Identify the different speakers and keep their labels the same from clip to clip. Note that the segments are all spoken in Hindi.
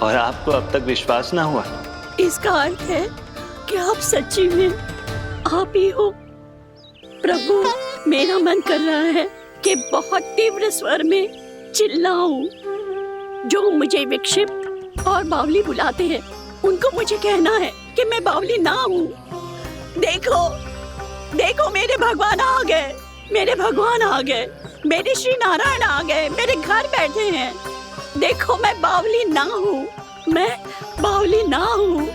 Speaker 1: और आपको अब तक विश्वास ना हुआ?
Speaker 2: इसका अर्थ है कि आप सच्ची में आप ही हो। प्रभु, मेरा मन कर रहा है कि बहुत तीव्र स्वर में चिल्लाऊं। जो मुझे विक्षिप्त और बावली बुलाते हैं, उनको मुझे कहना है कि मैं बावली ना हूँ। देखो, देखो, मेरे भगवान आ गए, मेरे भगवान आ गए, मेरे श्री नारायण आ गए, मेरे घर बैठे हैं। देखो, मैं बावली ना हूँ, मैं बावली ना हूँ।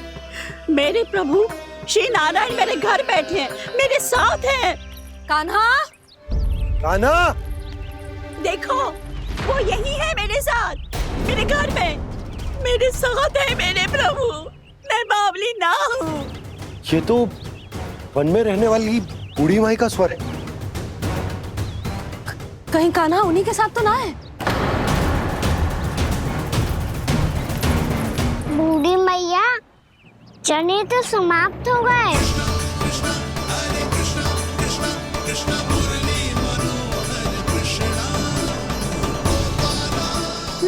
Speaker 2: मेरे प्रभु श्री नारायण मेरे घर बैठे हैं, मेरे साथ हैं।
Speaker 3: कान्हा,
Speaker 4: कान्हा,
Speaker 2: देखो, वो यही है मेरे साथ, मेरे घर में, मेरे साथ है मेरे प्रभु। मैं बावली ना हूँ।
Speaker 4: ये तो वन में रहने वाली बूढ़ी माई का स्वर है।
Speaker 3: कहीं कान्हा उन्हीं के साथ तो ना है?
Speaker 5: बूढ़ी मैया, चने तो समाप्त हो गए।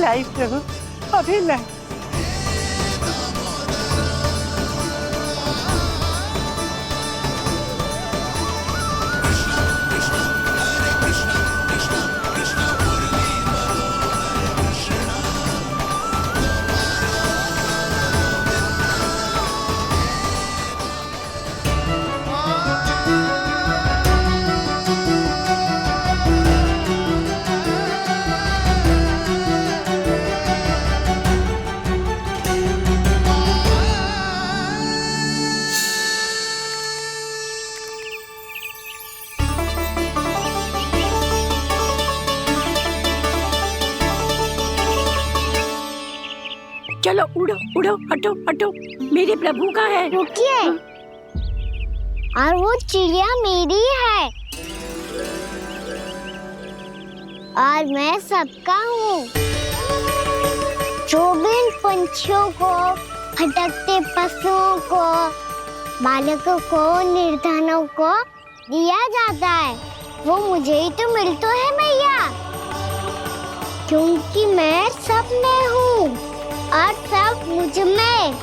Speaker 2: लाई प्रभु, अभी लाई। चलो उड़ो उड़ो, हटो हटो, मेरे प्रभु का है।
Speaker 5: रुकिए, और वो चिड़िया मेरी है और मैं सबका हूँ। जो भी इन पंछियों को, भटकते पशुओं को, बालकों को, निर्धनों को दिया जाता है, वो मुझे ही तो मिलता है मैया, क्योंकि मैं सब में हूँ और सब मुझ में।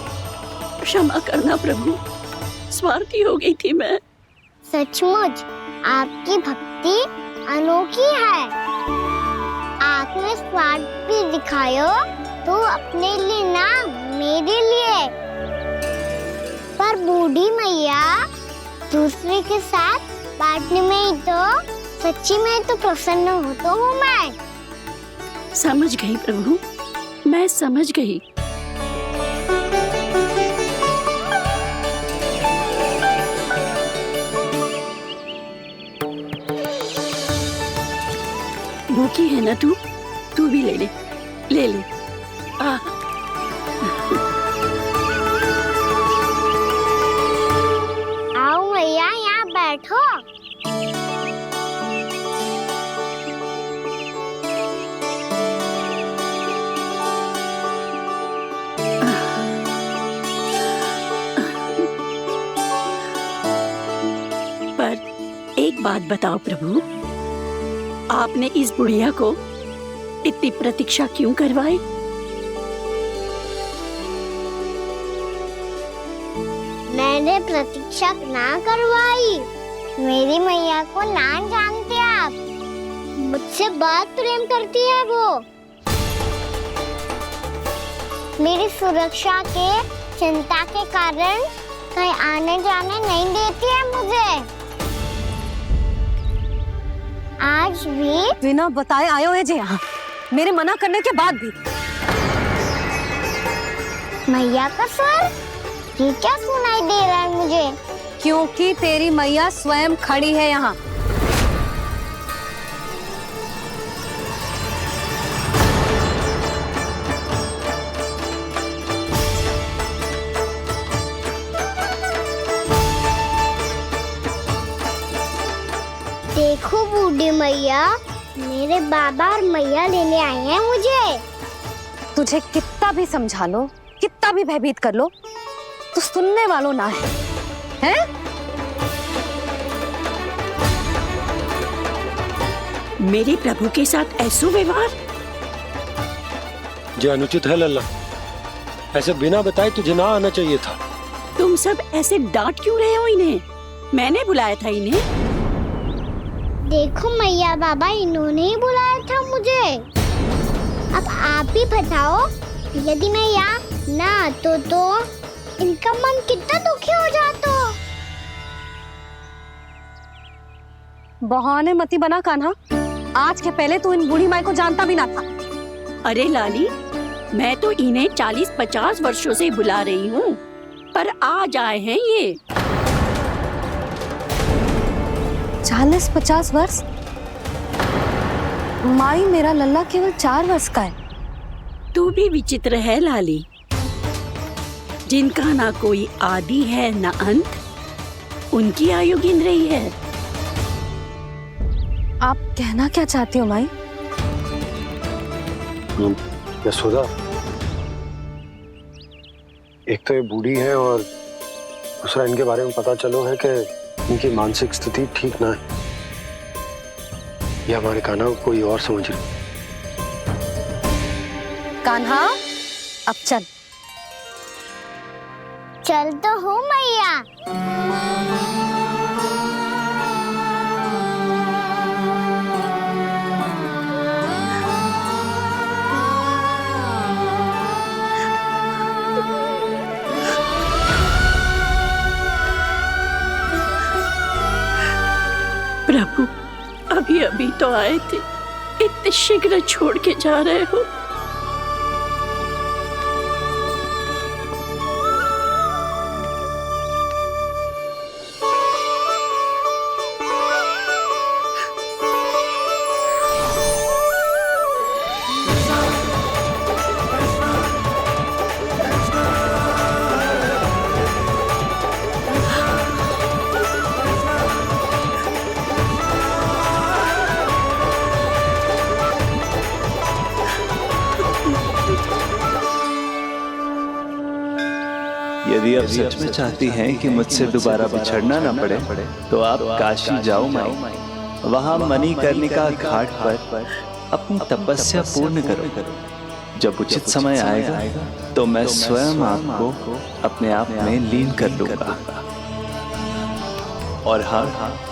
Speaker 2: क्षमा करना प्रभु, स्वार्थी हो गई थी मैं।
Speaker 5: सचमुच आपकी भक्ति अनोखी है। आपने स्वार्थ भी दिखायो तो अपने लिए ना, मेरे लिए। पर बूढ़ी मैया, दूसरे के साथ बांटने में ही तो सच्ची में तो प्रसन्न होता हूँ मैं।
Speaker 2: समझ गई प्रभु, मैं समझ गई। भूखी है ना तू भी ले ले, ले ले।
Speaker 5: आओ मैया, यहाँ बैठो।
Speaker 2: पर एक बात बताओ प्रभु, आपने इस बुढ़िया को इतनी प्रतीक्षा क्यों करवाई?
Speaker 5: मैंने प्रतीक्षा ना करवाई। मेरी मैया को ना जानते आप, मुझसे बहुत प्रेम करती है वो। मेरी सुरक्षा के चिंता के कारण कहीं आने जाने नहीं देती है मुझे। आज भी
Speaker 3: बिना बताए आयो है जे यहाँ, मेरे मना करने के बाद भी।
Speaker 5: मैया का स्वर, ये क्या सुनाई दे रहा है मुझे?
Speaker 3: क्योंकि तेरी मैया स्वयं खड़ी है यहाँ।
Speaker 5: देखो बूढ़ी मैया, मेरे बाबा और मैया लेने आए हैं मुझे।
Speaker 3: तुझे कितना भी समझा लो, कितना भी भयभीत कर लो, तो सुनने वालों ना है, हैं?
Speaker 2: मेरे प्रभु के साथ ऐसा व्यवहार?
Speaker 4: जो अनुचित है लल्ला, ऐसे बिना बताए तुझे ना आना चाहिए था।
Speaker 2: तुम सब ऐसे डांट क्यों रहे हो इन्हें? मैंने बुलाया था इन्हें।
Speaker 5: देखो मैया बाबा, इन्होंने ही बुलाया था मुझे। अब आप ही बताओ, यदि मैं यहाँ ना आतो तो इनका मन कितना दुखी हो जाता।
Speaker 3: बहाने मती बना कान्हा। आज के पहले तू इन बूढ़ी माई को जानता भी ना था।
Speaker 2: अरे लाली, मैं तो इन्हें 40-50 वर्षों से बुला रही हूँ, पर आज आए हैं ये।
Speaker 3: 40-50 वर्ष? माई, मेरा लल्ला केवल 4 वर्ष का है।
Speaker 2: तू भी विचित्र है लाली, जिनका ना कोई आदि है ना अंत, उनकी आयु गिन रही है।
Speaker 3: आप कहना क्या चाहती हो माई?
Speaker 4: यशोदा, एक तो ये बूढ़ी है और दूसरा इनके बारे में पता चलो है कि इनकी मानसिक स्थिति ठीक ना है। ये हमारे कान्हा को कोई और समझ रही।
Speaker 3: कान्हा, अब चल।
Speaker 5: चल तो हूँ मैया।
Speaker 2: प्रभु, अभी अभी तो आए थे, इतने शीघ्र छोड़ के जा रहे हो।
Speaker 1: यदि आप सच में चाहती हैं कि मुझसे दोबारा बिछड़ना न पड़े तो आप काशी जाओ माई। वहां मणिकर्णिका घाट पर अपनी तपस्या पूर्ण करो। जब उचित समय आएगा तो मैं स्वयं आपको अपने आप में लीन कर लूंगा। और हाँ,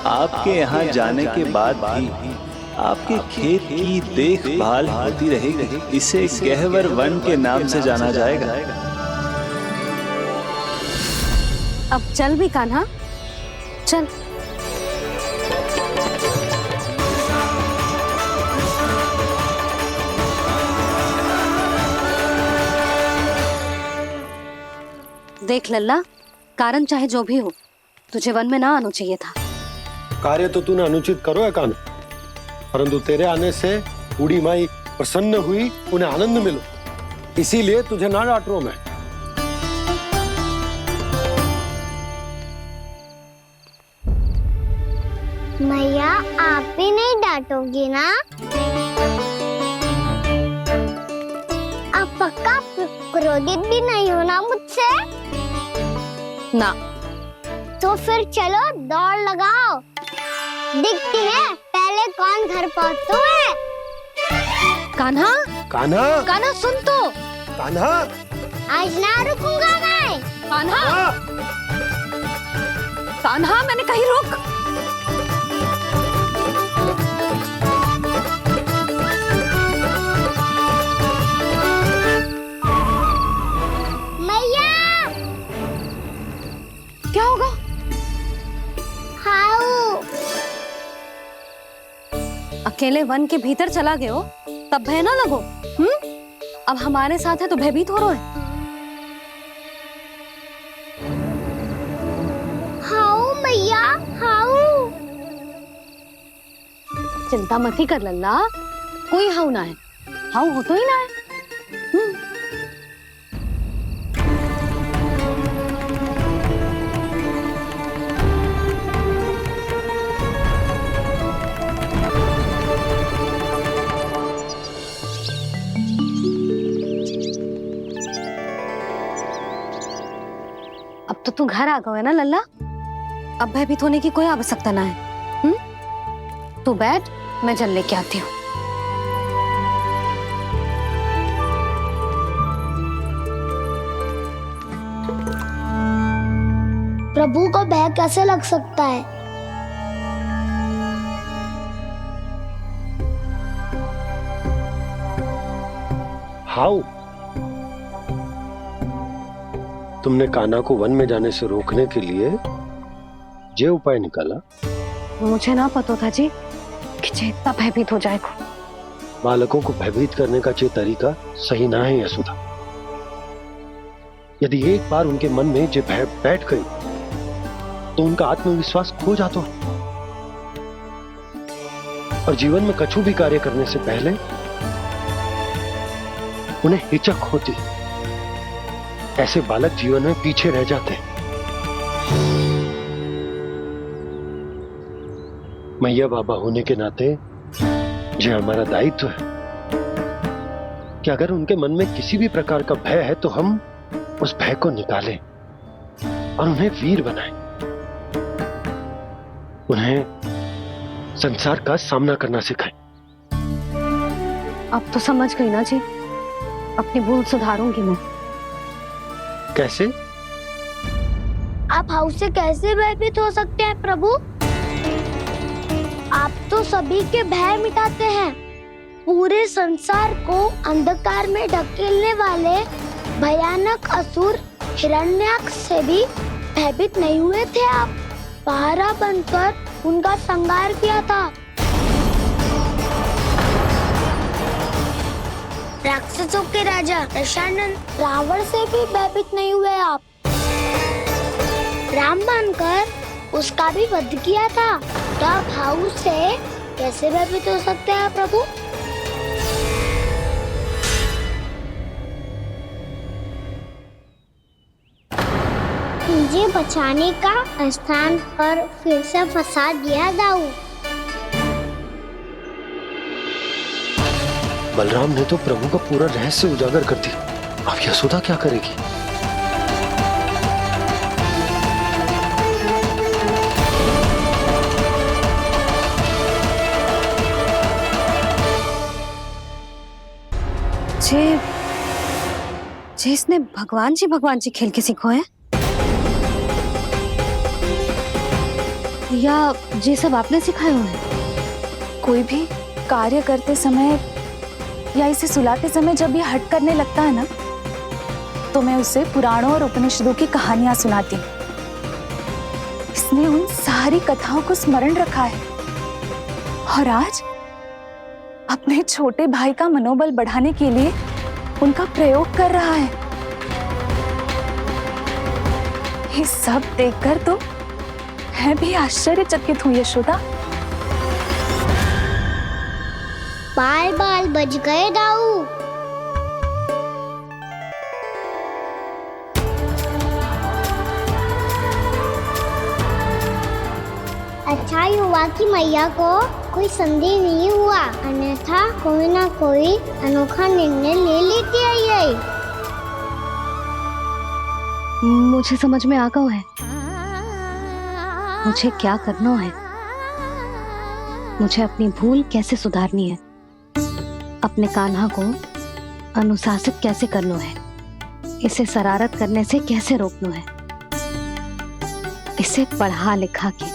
Speaker 1: आपके यहाँ जाने के बाद भी आपके खेत की देखभाल होती रहेगी। इसे गहवर वन के नाम से जाना जाएगा।
Speaker 3: अब चल भी कान्हा, चल। देख लल्ला, कारण चाहे जो भी हो, तुझे वन में ना आना चाहिए था।
Speaker 4: कार्य तो तूने अनुचित करो है कान्हा, परंतु तेरे आने से बूढ़ी माई प्रसन्न हुई, उन्हें आनंद मिलो, इसीलिए तुझे ना डांट रहा हूं मैं।
Speaker 5: मैया, आप भी नहीं डांटोगी ना? आप पक्का क्रोधित भी नहीं हो ना मुझसे?
Speaker 3: ना।
Speaker 5: तो फिर चलो दौड़ लगाओ, दिखती है पहले कौन घर पहुंचता है।
Speaker 3: कान्हा,
Speaker 4: कान्हा,
Speaker 3: कान्हा सुन तो।
Speaker 4: कान्हा,
Speaker 5: आज ना रुकूंगा मैं।
Speaker 3: कान्हा, कान्हा, मैंने कहीं रोक।
Speaker 5: मैया,
Speaker 3: क्या होगा?
Speaker 5: हाउ
Speaker 3: अकेले वन के भीतर चला गए हो तब भय ना लगो। अब हमारे साथ है तो भयभीत हो रहे हो।
Speaker 5: हाउ मैया, हाउ।
Speaker 3: चिंता मत ही कर लल्ला, कोई हाउ ना है। हाउ हो तो ही ना है। अब तो तू घर आ गया है ना लल्ला, अब भयभीत होने की कोई आवश्यकता ना है। तू बैठ, मैं जल लेके आती हूँ।
Speaker 5: प्रभु को भय कैसे लग सकता है?
Speaker 4: हाउ? तुमने कान्हा को वन में जाने से रोकने के लिए ये उपाय निकाला?
Speaker 3: मुझे ना पता था जी कि जे इतना भयभीत हो जाएगा।
Speaker 4: बालकों को भयभीत करने का ये तरीका सही ना है यशोदा। यदि एक बार उनके मन में ये भय बैठ गई तो उनका आत्मविश्वास खो जाता है और जीवन में कछु भी कार्य करने से पहले उन्हें हिचक होती। ऐसे बालक जीवन में पीछे रह जाते हैं। मैया बाबा होने के नाते यह हमारा दायित्व है कि अगर उनके मन में किसी भी प्रकार का भय है तो हम उस भय को निकालें और उन्हें वीर बनाएं। उन्हें संसार का सामना करना सिखाएं।
Speaker 3: अब तो समझ गई ना जी, अपनी भूल सुधारूंगी मैं।
Speaker 4: कैसे?
Speaker 5: आप हाउ से कैसे भयभीत हो सकते हैं प्रभु? आप तो सभी के भय मिटाते हैं। पूरे संसार को अंधकार में ढकेलने वाले भयानक असुर हिरण्याक्ष से भी भयभीत नहीं हुए थे आप। पहरा बनकर उनका संहार किया था। राक्षसों के राजा दशानन रावण से भी भयभीत नहीं हुए आप। राम बनकर उसका भी वध किया था। तो आप हाउ से कैसे भयभीत हो सकते हैं प्रभु? मुझे बचाने का स्थान पर फिर से फंसा दिया दाऊ।
Speaker 4: बलराम ने तो प्रभु का पूरा रहस्य उजागर कर दिया। अब यशोदा क्या करेगी?
Speaker 3: जे इसने भगवान जी खेल के सीखो है या ये सब आपने सिखाए हुए हैं?
Speaker 6: कोई भी कार्य करते समय या इसे सुलाते समय जब ये हट करने लगता है ना, तो मैं उसे पुराणों और उपनिषदों की कहानियां सुनाती हूँ। इसने उन सारी कथाओं को स्मरण रखा है और आज अपने छोटे भाई का मनोबल बढ़ाने के लिए उनका प्रयोग कर रहा है। ये सब देखकर तो मैं भी आश्चर्यचकित हूँ यशोदा।
Speaker 5: बाल बाल बज गए दाऊ। अच्छा हुआ कि मैया को कोई संदेह नहीं हुआ, अन्यथा कोई ना कोई अनोखा निर्णय ले लेती है ये।
Speaker 3: मुझे समझ में आ गया है मुझे क्या करना है। मुझे अपनी भूल कैसे सुधारनी है, अपने कान्हा को अनुशासित कैसे करना है, इसे शरारत करने से कैसे रोकना है, इसे पढ़ा लिखा के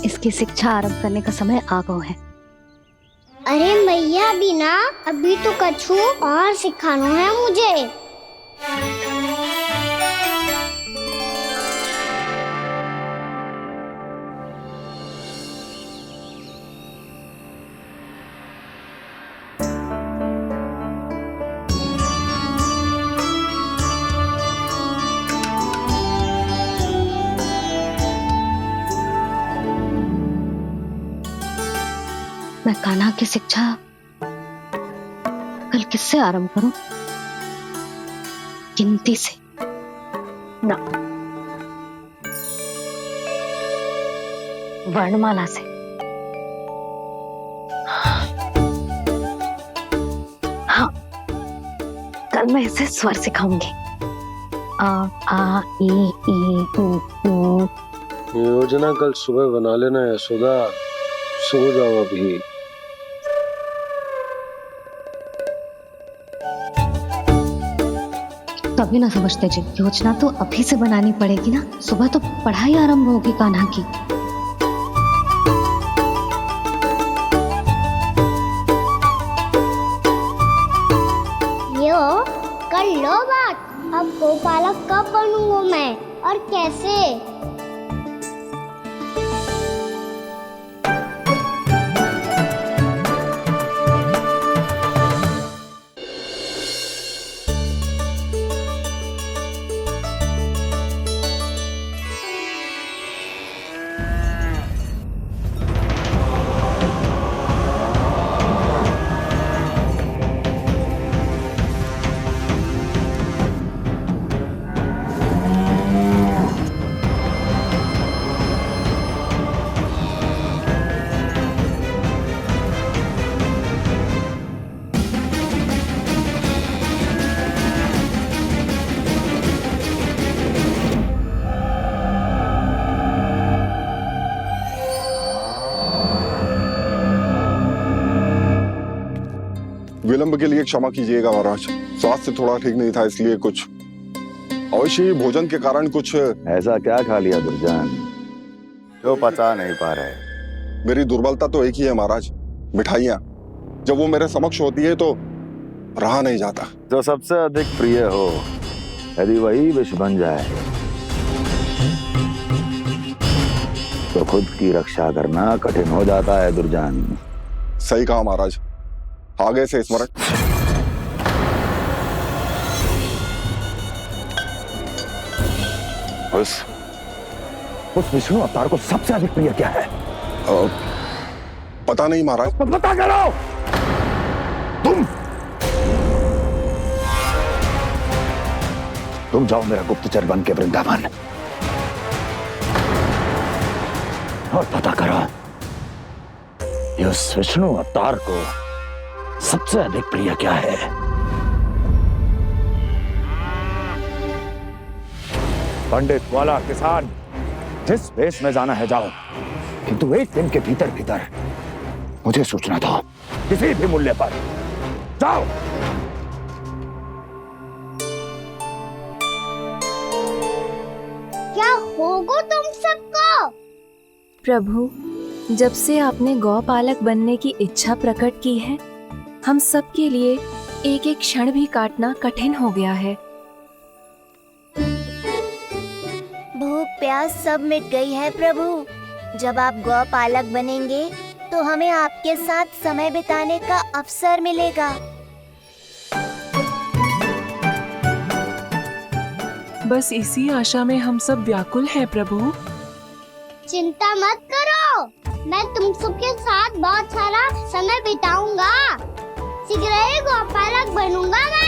Speaker 3: इसकी शिक्षा आरंभ करने का समय आ गया है।
Speaker 5: अरे मैया बिना अभी तो कछु और सिखाना है मुझे।
Speaker 3: मैं कान्हा की शिक्षा कल किससे आरंभ करूं? गिनती से ना, वर्णमाला से। हाँ, कल मैं इसे स्वर सिखाऊंगी। आ ई ऊ।
Speaker 4: योजना कल सुबह बना लेना यशोदा, सो जाओ अभी।
Speaker 3: तभी ना समझते जी, योजना तो अभी से बनानी पड़ेगी ना। सुबह तो पढ़ाई आरंभ होगी कान्हा की।
Speaker 5: यो कर लो बात। अब गोपालक कब बनूंगा मैं और कैसे?
Speaker 7: विलंब के लिए क्षमा कीजिएगा महाराज, स्वास्थ्य थोड़ा ठीक नहीं था इसलिए कुछ अवश्य ही भोजन के कारण कुछ।
Speaker 8: ऐसा क्या खा लिया दुर्जन जो पचा नहीं पा रहे?
Speaker 7: मेरी दुर्बलता तो एक ही है महाराज, मिठाइयाँ। जब वो मेरे समक्ष होती है तो रहा नहीं जाता।
Speaker 8: जो सबसे अधिक प्रिय हो, यदि वही विष बन जाए तो खुद की रक्षा करना कठिन हो जाता है दुर्जन।
Speaker 7: सही कहा महाराज, आगे से स्मरण।
Speaker 8: उस विष्णु अवतार को सबसे अधिक प्रिय क्या है?
Speaker 7: पता नहीं महाराज।
Speaker 8: पता करो। तुम जाओ मेरा गुप्तचर बन के वृंदावन और पता करो इस विष्णु अवतार को सबसे अधिक प्रिय क्या है। पंडित वाला किसान, जिस वेश में जाना है जाओ, किंतु एक दिन के भीतर भीतर मुझे सूचना दो, किसी भी मूल्य पर। जाओ।
Speaker 5: क्या होगा तुम सबको?
Speaker 6: प्रभु, जब से आपने गौपालक बनने की इच्छा प्रकट की है, हम सब के लिए एक एक क्षण भी काटना कठिन हो गया है।
Speaker 9: भूख प्यास सब मिट गई है प्रभु। जब आप गौपालक बनेंगे तो हमें आपके साथ समय बिताने का अवसर मिलेगा।
Speaker 10: बस इसी आशा में हम सब व्याकुल हैं प्रभु।
Speaker 5: चिंता मत करो, मैं तुम सबके साथ बहुत सारा समय बिताऊंगा। शीघ्र ही गोपालक बनूंगा मैं।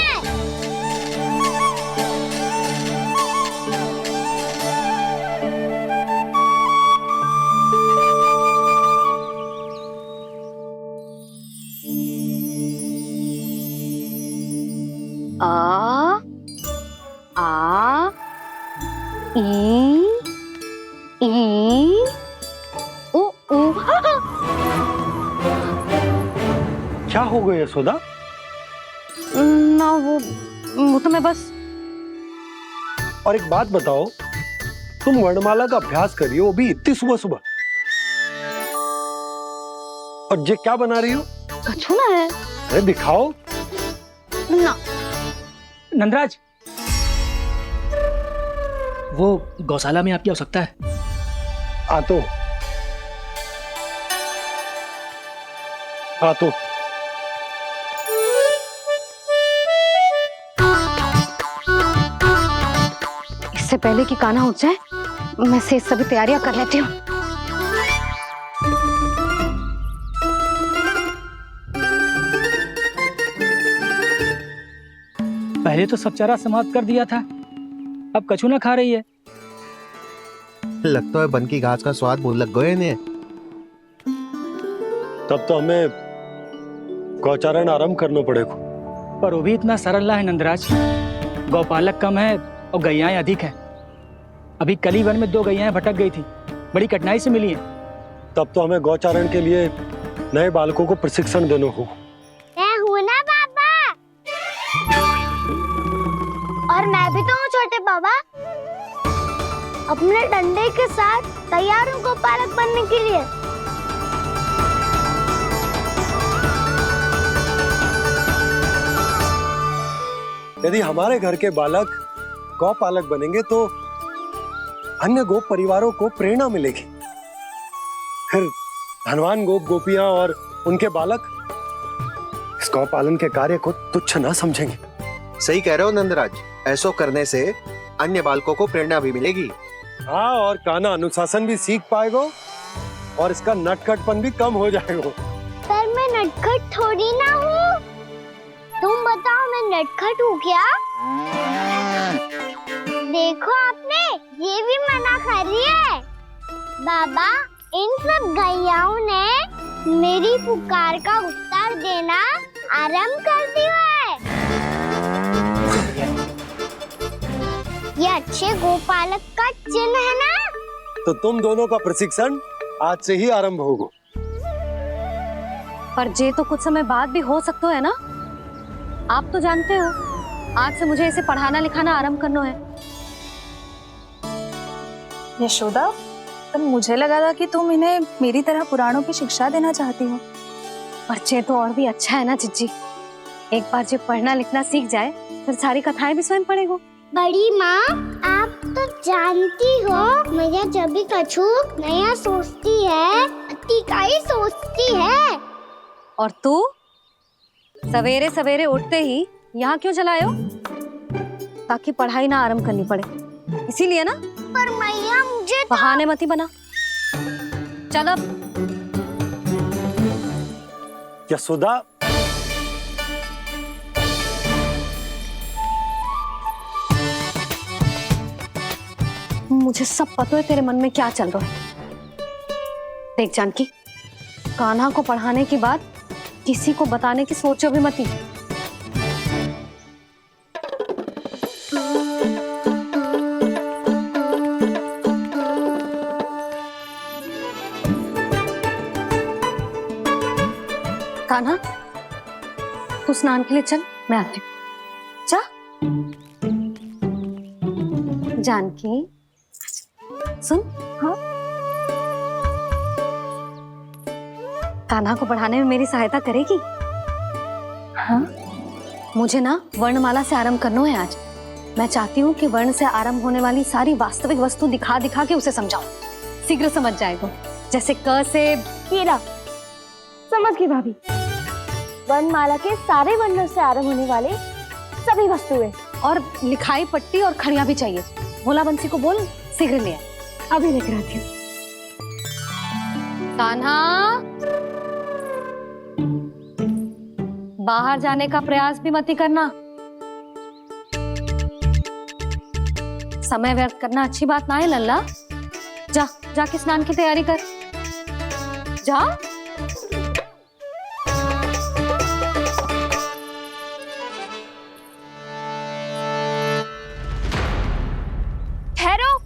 Speaker 3: आ आ ई ओ ओ।
Speaker 4: क्या हो गया यशोदा?
Speaker 3: ना वो तो मैं बस।
Speaker 4: और एक बात बताओ, तुम वर्णमाला का अभ्यास कर रही हो, वो भी इतनी सुबह सुबह, और ये क्या बना रही हो?
Speaker 3: कछुआ है।
Speaker 4: अरे दिखाओ
Speaker 3: ना।
Speaker 11: नंदराज, वो गौशाला में आपकी आवश्यकता है।
Speaker 4: आ तो
Speaker 3: इससे पहले कि कान्हा उठ जाए, मैं से सभी तैयारियां कर लेती हूँ।
Speaker 11: पहले तो सब चारा समाप्त कर दिया था, अब कछू ना खा रही है।
Speaker 12: लगता है बन की घास का स्वाद भूल लग गए इन्हें।
Speaker 4: तब तो हमें गौचारण आरंभ करना पड़ेगा।
Speaker 11: पर वो भी इतना सरल है नंदराज। गौपालक कम है और गैयाएं अधिक है। अभी कली वन में 2 गैयाएं भटक गई थी, बड़ी कठिनाई से मिली है।
Speaker 4: तब तो हमें गौचारण के लिए नए बालकों को प्रशिक्षण देना होगा।
Speaker 5: मैं हूं ना बाबा। और मैं भी तो हूँ छोटे बाबा। अपने डंडे के साथ तैयार हूँ गोपालक बनने के लिए।
Speaker 4: यदि हमारे घर के बालक गौपालक बनेंगे तो अन्य गोप परिवारों को प्रेरणा मिलेगी। फिर धनवान गोप गोपियां और उनके बालक इस गौपालन के कार्य को तुच्छ न समझेंगे।
Speaker 12: सही कह रहे हो नंदराज, ऐसा करने से अन्य बालकों को प्रेरणा भी मिलेगी।
Speaker 4: हाँ, और कान्हा अनुशासन भी सीख पाएगा और इसका नटखटपन भी कम हो जाएगा।
Speaker 5: पर मैं नटखट थोड़ी ना हूँ। तुम बताओ मैं नटखट हूँ क्या? देखो आपने ये भी मना कर रही है। बाबा, इन सब गैयाओं ने मेरी पुकार का उत्तर देना आरंभ कर दिया है। ये अच्छे गोपालक का चिन्ह है ना?
Speaker 4: तो तुम दोनों का प्रशिक्षण आज से ही आरंभ होगा।
Speaker 3: पर जे तो कुछ समय बाद भी हो सकता है ना। आप तो जानते हो, आज से मुझे इसे पढ़ाना लिखाना आरंभ करना है।
Speaker 6: यशोदा, पर मुझे लगा था कि तुम इन्हें मेरी तरह पुराणों की शिक्षा देना चाहती हो।
Speaker 3: पर जे तो और भी अच्छा है ना जिज्जी। एक बार जब पढ़ना लिखना सीख जाए फिर सारी कथाएं भी स्वयं पढ़ेगा।
Speaker 5: बड़ी माँ, आप तो जानती हो मैया जब भी कछु नया सोचती है, अतिका ही सोचती है।
Speaker 3: और तू सवेरे सवेरे उठते ही यहाँ क्यों चलाए हो? ताकि पढ़ाई ना आरंभ करनी पड़े, इसीलिए ना?
Speaker 5: पर मैया मुझे
Speaker 3: बहाने मत ही बना। चल अब।
Speaker 4: यशोदा,
Speaker 3: मुझे सब पता है तेरे मन में क्या चल रहा है। देख जानकी, कान्हा को पढ़ाने के बाद किसी को बताने की सोचो भी मत ही। कान्हा, तू स्नान के लिए चल, मैं आती हूँ। जा। जानकी, सुन। हाँ? कान्हा को पढ़ाने में मेरी सहायता करेगी? हाँ? मुझे ना वर्णमाला से आरंभ करना है आज। मैं चाहती हूँ कि वर्ण से आरंभ होने वाली सारी वास्तविक वस्तु दिखा दिखा के उसे समझाऊं। शीघ्र समझ जाएगा। जैसे क से
Speaker 5: कीड़ा। समझ गई भाभी। वर्णमाला के सारे वर्णों से आरंभ होने वाले सभी वस्तुएं
Speaker 3: और लिखाई पट्टी और खड़िया भी चाहिए। भोला बंसी को बोल शीघ्र ले आए।
Speaker 5: अभी लेकर आती हूँ।
Speaker 3: कान्हा, बाहर जाने का प्रयास भी मत ही करना। समय व्यर्थ करना अच्छी बात ना है लल्ला। जा, जाके स्नान की तैयारी कर। जा।
Speaker 6: ठहरो।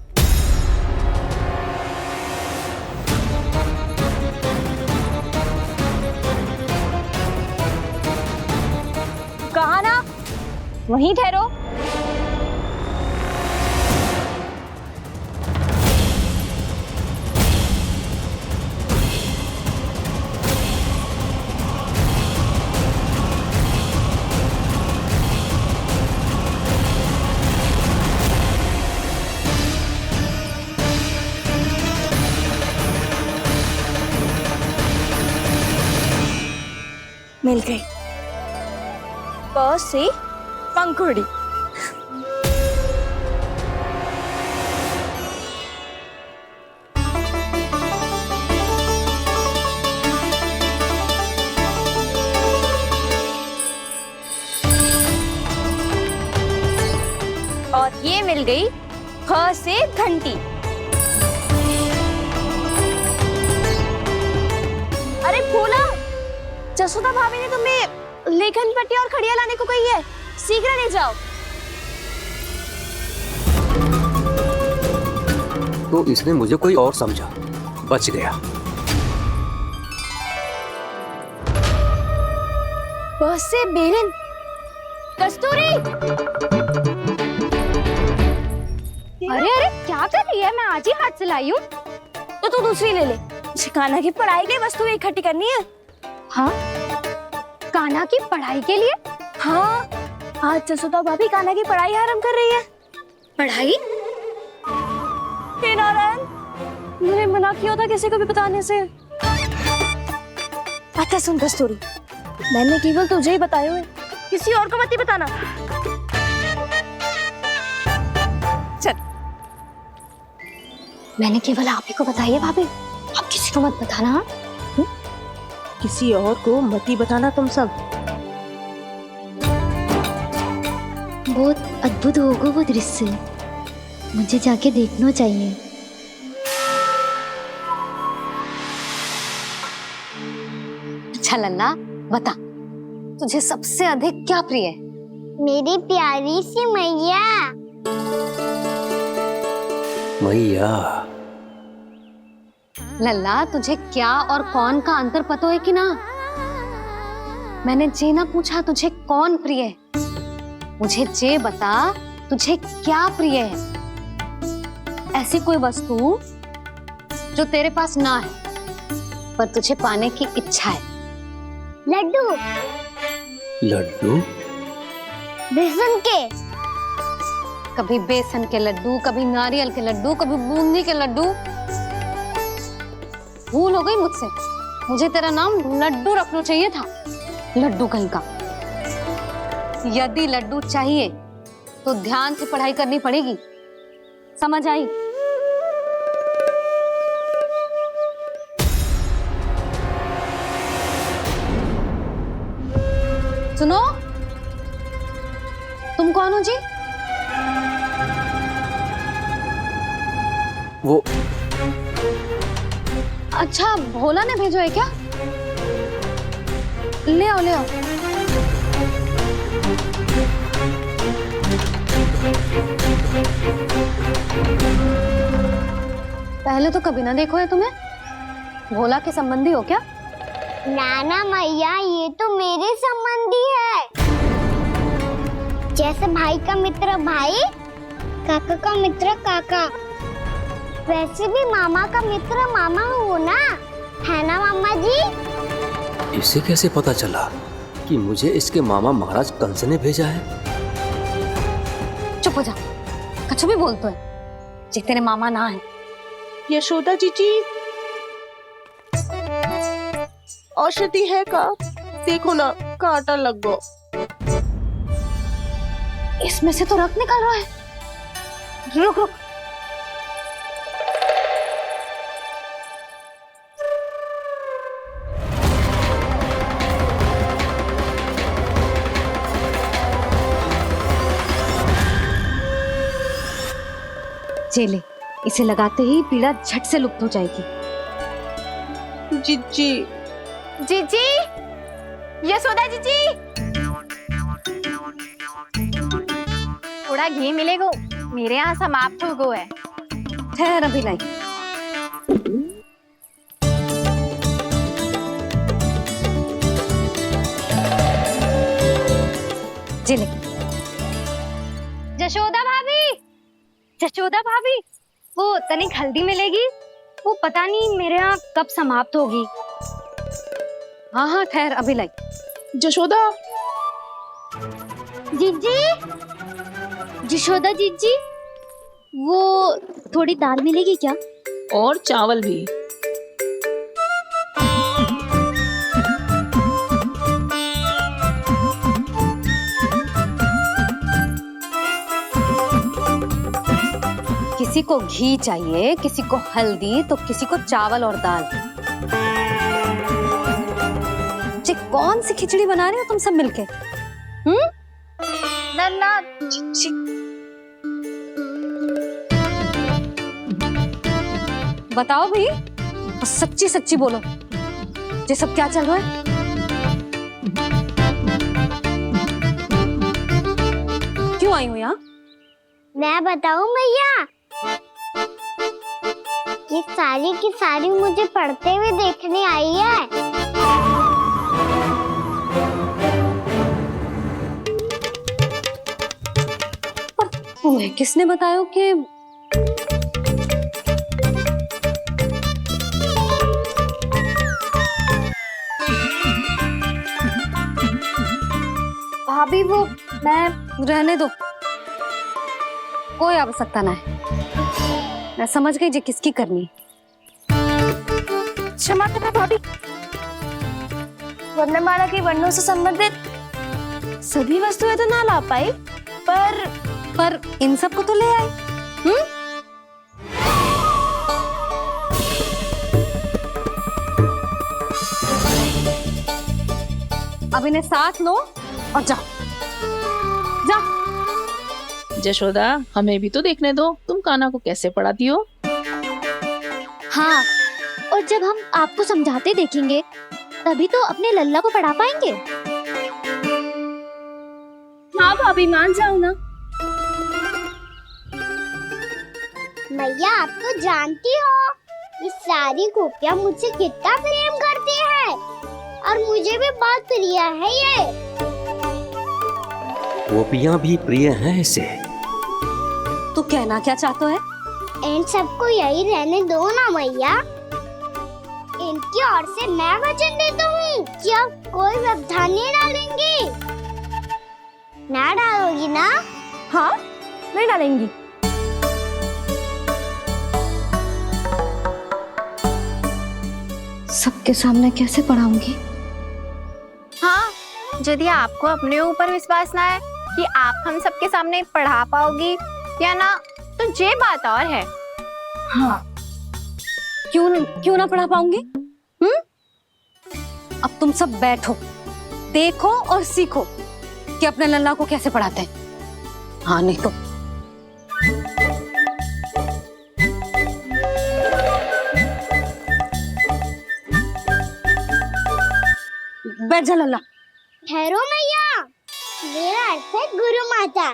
Speaker 6: कहा ना, वहीं ठहरो। मिल गई। प से पंखुड़ी। और ये मिल गई ख से घंटी। अरे भोला, जसोदा भाभी ने तुम्हें लेखन पट्टी और खड़िया लाने को कही है, शीघ्र ले जाओ।
Speaker 13: तो इसने मुझे कोई और समझा, बच गया।
Speaker 9: बस से बेलन, कस्तूरी। ये मैं आज ही हाथ से लाई हूँ। तो तू दूसरी ले ले। कान्हा की पढ़ाई की वस्तु इकट्ठी करनी है।
Speaker 3: हाँ, कान्हा की पढ़ाई के लिए?
Speaker 9: हाँ, आज जसोदा भाभी कान्हा की पढ़ाई आरंभ कर रही है।
Speaker 3: पढ़ाई?
Speaker 9: हे नारायण, मैंने मना किया था किसी को भी बताने से। अच्छा सुन कस्तूरी, मैंने केवल तुझे ही बताए हुए, किसी और को मत ही बताना। चल।
Speaker 3: मैंने केवल आप ही को बताई है भाभी, आप किसी को मत बताना। हाँ?
Speaker 9: किसी और को मत ही बताना तुम सब।
Speaker 5: बहुत अद्भुत होगा वो दृश्य, मुझे जाके देखना चाहिए।
Speaker 3: अच्छा लल्ला, बता तुझे सबसे अधिक क्या प्रिय है?
Speaker 5: मेरी प्यारी सी मैया।
Speaker 13: मैया।
Speaker 3: लल्ला, तुझे क्या और कौन का अंतर पता है कि ना? मैंने जे ना पूछा तुझे कौन प्रिय है, मुझे जे बता तुझे क्या प्रिय है। ऐसी कोई वस्तु जो तेरे पास ना है पर तुझे पाने की इच्छा है।
Speaker 5: लड्डू।
Speaker 13: लड्डू?
Speaker 5: बेसन के।
Speaker 3: कभी बेसन के लड्डू, कभी नारियल के लड्डू, कभी बूंदी के लड्डू। भूल हो गई मुझसे, मुझे तेरा नाम लड्डू रखना चाहिए था। लड्डू कहीं का। यदि लड्डू चाहिए तो ध्यान से पढ़ाई करनी पड़ेगी, समझ आई? सुनो, तुम कौन हो जी?
Speaker 13: वो
Speaker 3: अच्छा, भोला ने भेजो है क्या? ले आओ, ले आओ। पहले तो कभी ना देखो है तुम्हें। भोला के संबंधी हो क्या?
Speaker 5: नाना मैया, ये तो मेरे संबंधी है। जैसे भाई का मित्र भाई, काका का मित्र काका, वैसे भी मामा का मित्र मामा हो ना, है ना मामा जी?
Speaker 13: इसे कैसे पता चला कि मुझे इसके मामा महाराज कंस ने भेजा है?
Speaker 3: चुप हो जा, कछु भी बोलते है, जे तेरे मामा ना है।
Speaker 10: यशोदा जीजी, औषधि है का? देखो ना, कांटा लग गो।
Speaker 3: इसमें से तो रक्त निकल रहा है। रुक रुक। चले, इसे लगाते ही पीड़ा झट से लुप्त हो जाएगी।
Speaker 10: जीजी,
Speaker 9: जीजी, यशोदा जीजी, थोड़ा घी मिलेगा, मेरे यहाँ समाप्त हो गया है।
Speaker 3: ठहर अभी लाई। जिले।
Speaker 5: जशोदा भाभी, जशोदा भाभी, वो तनिक हल्दी मिलेगी? वो पता नहीं मेरे यहाँ कब समाप्त होगी।
Speaker 3: हाँ हाँ, ठहर अभी लाई।
Speaker 10: जशोदा,
Speaker 5: जीजी, जशोदा जीजी, वो थोड़ी दाल मिलेगी क्या?
Speaker 10: और चावल भी।
Speaker 3: किसी को घी चाहिए, किसी को हल्दी, तो किसी को चावल और दाल। जी, कौन सी खिचड़ी बना रहे हो तुम सब मिलके?
Speaker 9: नन्ना,
Speaker 3: बताओ भाई, सच्ची सच्ची बोलो, ये सब क्या चल रहा है? क्यों आई हो यहाँ?
Speaker 5: मैं बताऊं भैया, ये सारी की सारी मुझे पढ़ते हुए देखने आई है।
Speaker 3: तुम्हें किसने बताया कि भाभी वो मैं रहने दो, कोई आवश्यकता ना है। मैं समझ गई जो किसकी करनी।
Speaker 6: क्षमा करना भाभी, वर्णमाला के वर्णों से संबंधित सभी वस्तुएं तो ना ला पाई, पर
Speaker 3: इन सब को तो ले आए। अब इन्हें साथ लो और जाओ।
Speaker 10: जशोदा, हमें भी तो देखने दो तुम कान्हा को कैसे पढ़ाती हो।
Speaker 5: हाँ, और जब हम आपको समझाते देखेंगे तभी तो अपने लल्ला को पढ़ा पाएंगे।
Speaker 6: हाँ भाभी, मान जाओ ना।
Speaker 5: मैया, आप तो जानती हो ये सारी गोपियाँ मुझसे कितना प्रेम करती है और मुझे भी बहुत प्रिय है ये।
Speaker 13: गोपियाँ भी प्रिय हैं इसे।
Speaker 3: तू कहना क्या चाहता है?
Speaker 5: इन सबको यही रहने दो ना मैया। इनकी ओर से मैं वचन देता हूँ कि अब कोई व्यवधान नहीं डालेंगी। ना डालोगी ना?
Speaker 6: हाँ, नहीं डालेंगी।
Speaker 3: सबके सामने कैसे पढ़ाऊंगी?
Speaker 14: हाँ, यदि आपको अपने ऊपर विश्वास ना है कि आप हम सबके सामने पढ़ा पाओगी या ना, तो ये बात और है।
Speaker 3: हाँ, क्यों ना पढ़ा पाऊंगी? अब तुम सब बैठो, देखो और सीखो कि अपने लल्ला को कैसे पढ़ाते हैं। हाँ, नहीं तो बैठ जा लल्ला।
Speaker 5: ठहरो मैया, मेरा अर्थ है गुरु माता।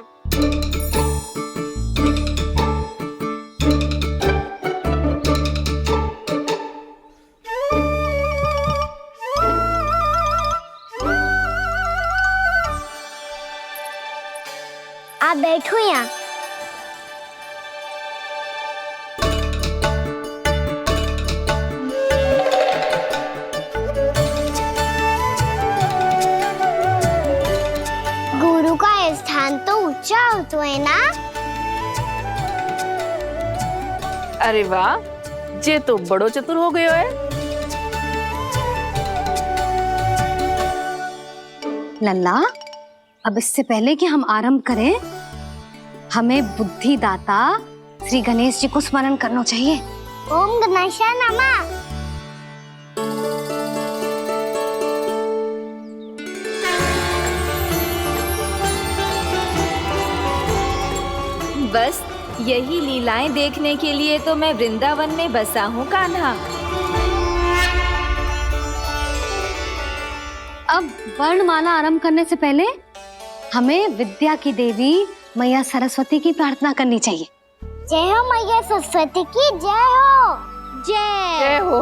Speaker 5: आप बैठो यहाँ। गुरु का स्थान तो ऊंचा होता है ना?
Speaker 10: अरे वाह, जे तो बड़ो चतुर हो गयो है।
Speaker 3: लल्ला, अब इससे पहले कि हम आरंभ करें, हमें बुद्धिदाता श्री गणेश जी को स्मरण करना चाहिए।
Speaker 5: ओम गणेशाय नमः।
Speaker 14: बस यही लीलाएं देखने के लिए तो मैं वृंदावन में बसा हूँ कान्हा।
Speaker 3: अब वर्णमाला आरंभ करने से पहले हमें विद्या की देवी मैया सरस्वती की प्रार्थना करनी चाहिए।
Speaker 5: जय हो मैया सरस्वती की, जय हो।
Speaker 10: जय हो।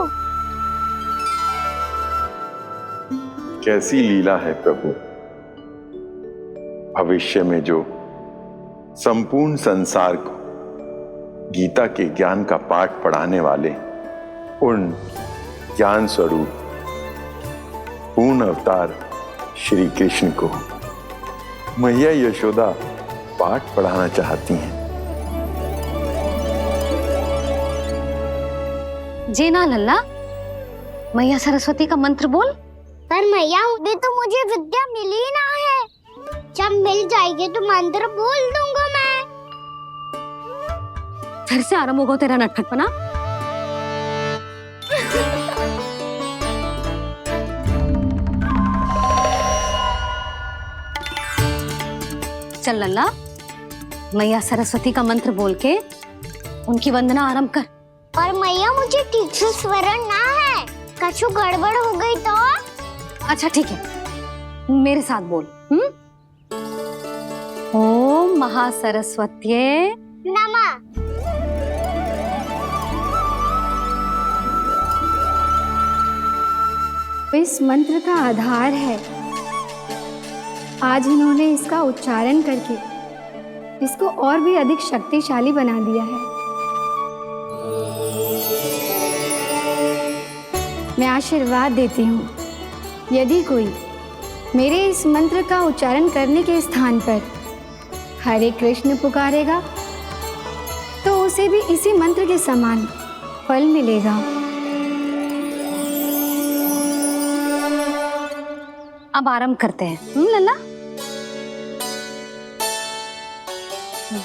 Speaker 7: कैसी लीला है प्रभु। भविष्य में जो संपूर्ण संसार को गीता के ज्ञान का पाठ पढ़ाने वाले उन ज्ञान स्वरूप पूर्ण अवतार श्री कृष्ण को मैया यशोदा पाठ पढ़ाना चाहती हैं।
Speaker 3: जी ना लल्ला, मैया सरस्वती का मंत्र बोल।
Speaker 5: पर मैया, अभी तो मुझे विद्या मिली ना है। जब मिल जाएगी तो मंत्र बोल दूंगा मैं।
Speaker 3: फिर से आरंभ होगा तेरा नटखटपना। चल लल्ला, मैया सरस्वती का मंत्र बोल के उनकी वंदना आरंभ कर।
Speaker 5: पर मैया, मुझे ठीक से स्मरण ना है, कछु गड़बड़ हो गई तो?
Speaker 3: अच्छा ठीक है, मेरे साथ बोल। ओम महासरस्वत्यै
Speaker 5: नमः।
Speaker 15: इस मंत्र का आधार है। आज इन्होंने इसका उच्चारण करके इसको और भी अधिक शक्तिशाली बना दिया है। मैं आशीर्वाद देती हूँ, यदि कोई मेरे इस मंत्र का उच्चारण करने के स्थान पर हरे कृष्ण पुकारेगा तो उसे भी इसी मंत्र के समान फल मिलेगा।
Speaker 3: अब आरंभ करते हैं। लल्ला,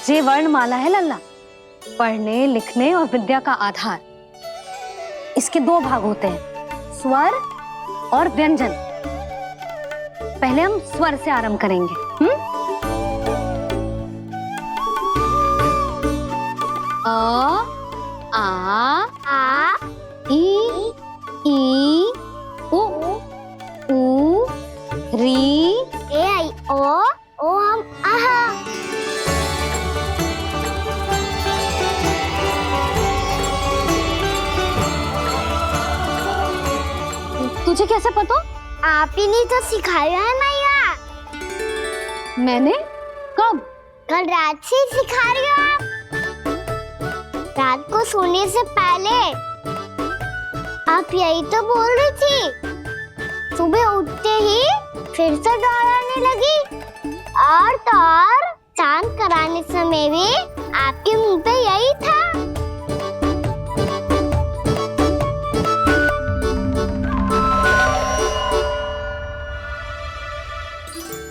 Speaker 3: ये वर्णमाला है लल्ला, पढ़ने लिखने और विद्या का आधार। इसके दो भाग होते हैं, स्वर और व्यंजन। पहले हम स्वर से आरंभ करेंगे। अ, आ, ई, उ, री,
Speaker 5: ए आई ओ हम आहा।
Speaker 3: तुझे कैसे पता?
Speaker 5: आप ही नहीं तो सिखाया है मैया।
Speaker 3: मैंने? कब?
Speaker 5: कल रात से सिखा रही हो आप। रात को सोने से पहले आप यही तो बोल रही थी। सुबह उठते ही फिर से दोहराने लगी और तो और चांद कराने समय भी आपके मुंह पे यही था।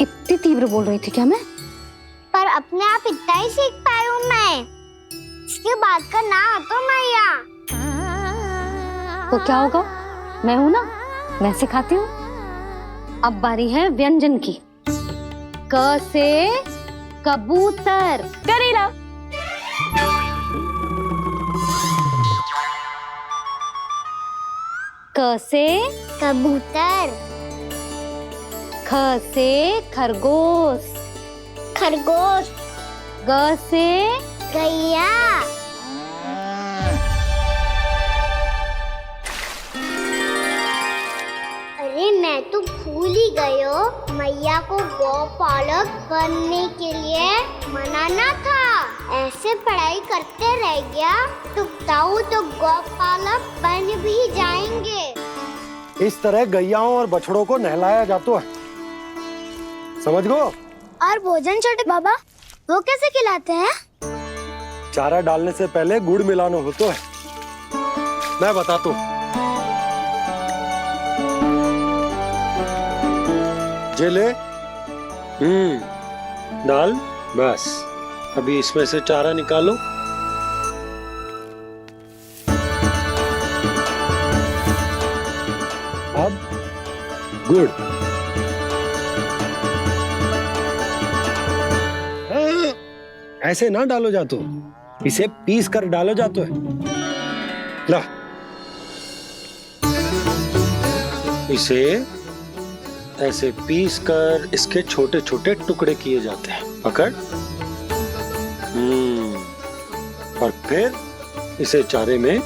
Speaker 3: इतनी तीव्र बोल रही थी क्या मैं?
Speaker 5: पर अपने आप इतना ही सीख पाई हूँ मैं। इसके बाद का ना तो मैया।
Speaker 3: तो क्या होगा? मैं हूं ना, मैं सिखाती हूँ। अब बारी है व्यंजन की। क से कबूतर। करेला। क से
Speaker 5: कबूतर।
Speaker 3: ख से खरगोश।
Speaker 5: खरगोश।
Speaker 3: ग से
Speaker 5: गैया। अरे मैं तो भूल ही गई हूँ, मैया को गौपालक बनने के लिए मनाना था। ऐसे पढ़ाई करते रह गया तो ताऊ तो गौपालक बन भी जाएंगे।
Speaker 4: इस तरह गैयाओं और बछड़ों को नहलाया जाता है, समझ गो?
Speaker 5: और भोजन छोटे बाबा वो कैसे खिलाते हैं?
Speaker 4: चारा डालने से पहले गुड़ मिलाना होता है। मैं बताता हूँ। जे ले, डाल, बस। अभी इसमें से चारा निकालो। अब गुड़। ऐसे ना डालो जातो, इसे पीस कर डालो जातो है। ला, इसे ऐसे पीस कर इसके छोटे छोटे टुकड़े किए जाते हैं। पकड़। और फिर इसे चारे में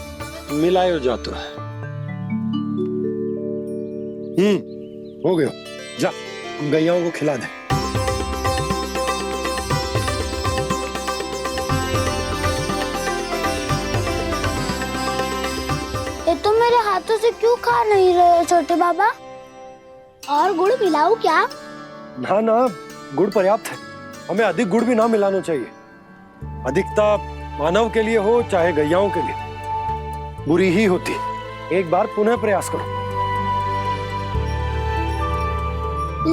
Speaker 4: मिलाया जाता है। हो गया। जा, गैयाओं को खिला दे।
Speaker 5: ये तो मेरे हाथों से क्यों खा नहीं रहे छोटे बाबा? और गुड़ मिलाऊं क्या?
Speaker 4: ना ना, गुड़ पर्याप्त है। हमें अधिक गुड़ भी ना मिलाना चाहिए। अधिकता मानव के लिए हो चाहे गैयाओं के लिए बुरी ही होती। एक बार पुनः प्रयास करो।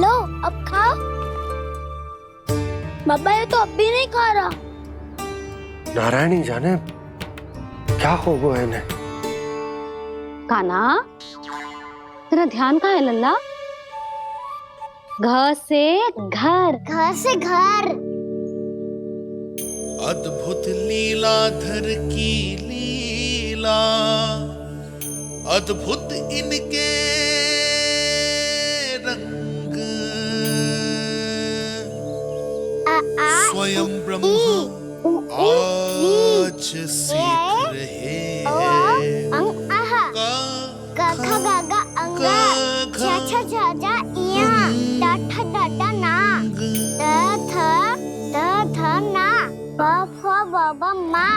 Speaker 5: लो, अब खाओ। बाबा ये तो अब भी नहीं खा रहा।
Speaker 4: नारायणी जाने क्या हो गया है इन्हें।
Speaker 3: कान्हा, तेरा ध्यान कहाँ है लल्ला? घ से घर।
Speaker 5: घर से घर।
Speaker 16: अद्भुत लीलाधर की लीला, अद्भुत इनके रंग, स्वयं ब्रह्मा आज सीख रहे हैं।
Speaker 5: गा गा गा अंगा, छा छा छा जा इया, डा ठा डा डा ना, दा थ ना, ब फ ब ब मा,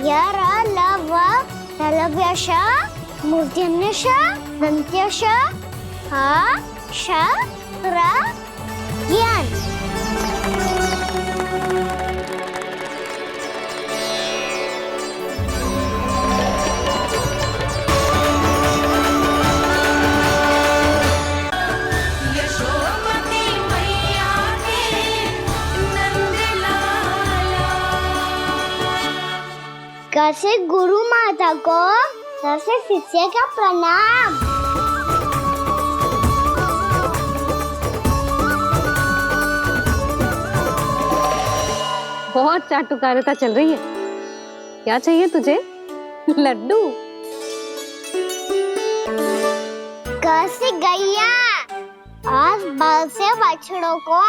Speaker 5: य र ल व रलव्य श, मूर्धन्य श, दन्त्य श, ह क्षत्र ज्ञान। कैसे गुरु माता को, कैसे शिष्य का प्रणाम।
Speaker 3: बहुत चाटुकारिता चल रही है। क्या चाहिए तुझे? लड्डू?
Speaker 5: कैसे गैया आज बल से बछड़ों को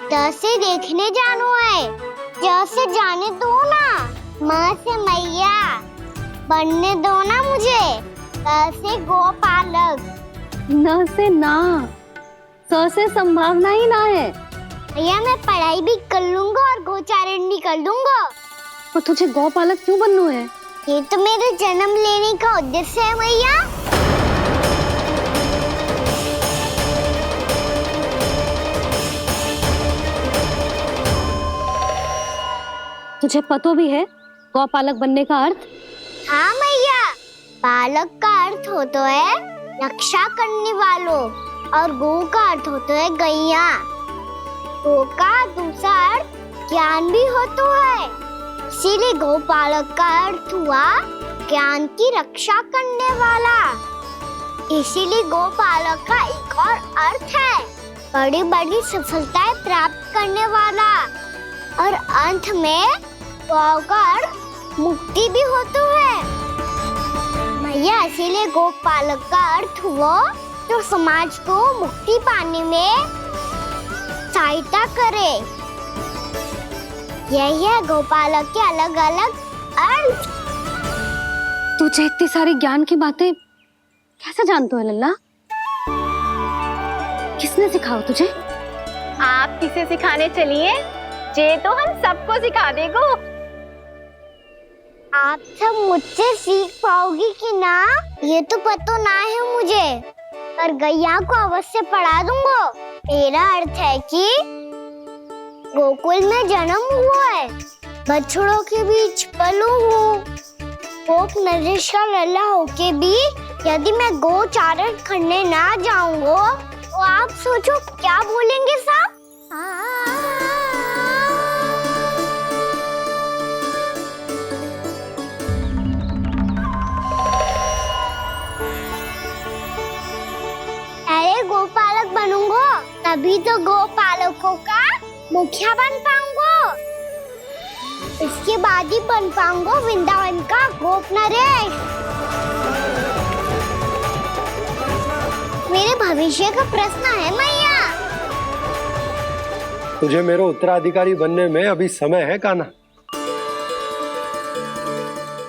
Speaker 5: कैसे देखने जानो है, जैसे जाने दो ना, माँ से मैया बनने दो ना मुझे, कैसे गोपालक।
Speaker 3: न से ना, स से संभावना ही ना है।
Speaker 5: भैया मैं पढ़ाई भी कर लूंगा और गोचारण भी कर दूंगा।
Speaker 3: और तुझे गौपालक क्यों बनना है?
Speaker 5: ये तो मेरे जन्म लेने का उद्देश्य है भैया।
Speaker 3: तुझे पता भी है गौपालक बनने का अर्थ?
Speaker 5: हाँ भैया, पालक का अर्थ होता है रक्षा करने वालों और गौ का अर्थ होता है गैया। गौ का दूसरा अर्थ ज्ञान भी होता है, इसीलिए गौपालक का अर्थ हुआ ज्ञान की रक्षा करने वाला। इसीलिए गौपालक का एक और अर्थ है बड़ी बड़ी सफलताएं प्राप्त करने वाला, और अंत में गौ का अर्थ मुक्ति भी होता है भैया। इसीलिए गोपालक का अर्थ हुआ जो समाज को मुक्ति पाने में सहायता करे। यही है गोपालक के अलग अलग अर्थ।
Speaker 3: तुझे इतनी सारी ज्ञान की बातें कैसे जानते हो लल्ला? किसने सिखाओ तुझे?
Speaker 14: आप किसे सिखाने चलिए, जे तो हम सबको सिखा देगो।
Speaker 5: आप सब मुझसे सीख पाओगी कि ना ये तो पता ना है मुझे, पर गैया को अवश्य पढ़ा दूंगा। मेरा अर्थ है कि गोकुल में जन्म हुआ है, बछड़ों के बीच पलू हूँ, गोप नरेश का लल्ला होके भी यदि मैं गोचारण करने ना जाऊंगा तो आप सोचो क्या बोलेंगे साहब? अरे गोपालक बनूंगा तभी तो गोपालकों का मुखिया बन पाऊंगा, इसके बाद ही बन पाऊंगा वृंदावन का गोप नरेश। मेरे भविष्य का प्रश्न है मैया।
Speaker 4: तुझे मेरे उत्तराधिकारी बनने में अभी समय है कान्हा,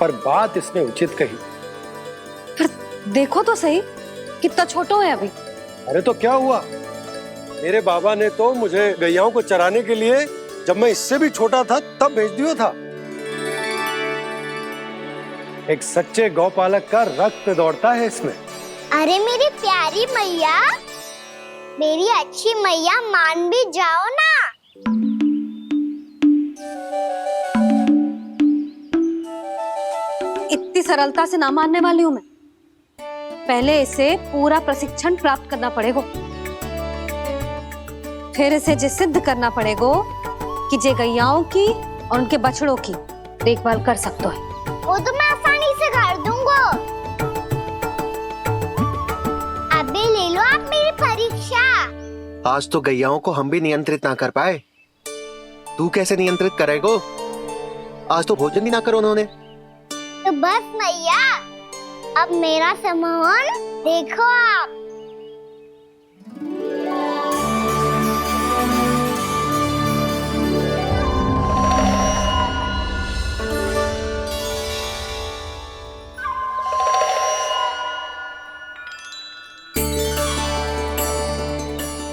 Speaker 4: पर बात इसने उचित कही।
Speaker 3: पर देखो तो सही कितना छोटो है अभी।
Speaker 4: अरे तो क्या हुआ, मेरे बाबा ने तो मुझे गैयाओं को चराने के लिए जब मैं इससे भी छोटा था तब भेज दिया था। एक सच्चे गौपालक का रक्त दौड़ता है इसमें।
Speaker 5: अरे मेरी प्यारी मैया, मेरी अच्छी मैया, मान भी जाओ ना।
Speaker 3: इतनी सरलता से ना मानने वाली हूँ मैं। पहले इसे पूरा प्रशिक्षण प्राप्त करना पड़ेगा, फिर इसे जे सिद्ध करना पड़ेगा कि जे गैयाओं की और उनके बछड़ों की देखभाल कर सकते है।
Speaker 5: वो तो मैं आसानी से कर दूंगा। अबे ले लो आप मेरी परीक्षा।
Speaker 12: आज तो गैयाओं को हम भी नियंत्रित ना कर पाए, तू कैसे नियंत्रित करेगो? आज तो भोजन भी ना करो उन्होंने।
Speaker 5: तो बस मैया, अब मेरा सम्मान देखो आप।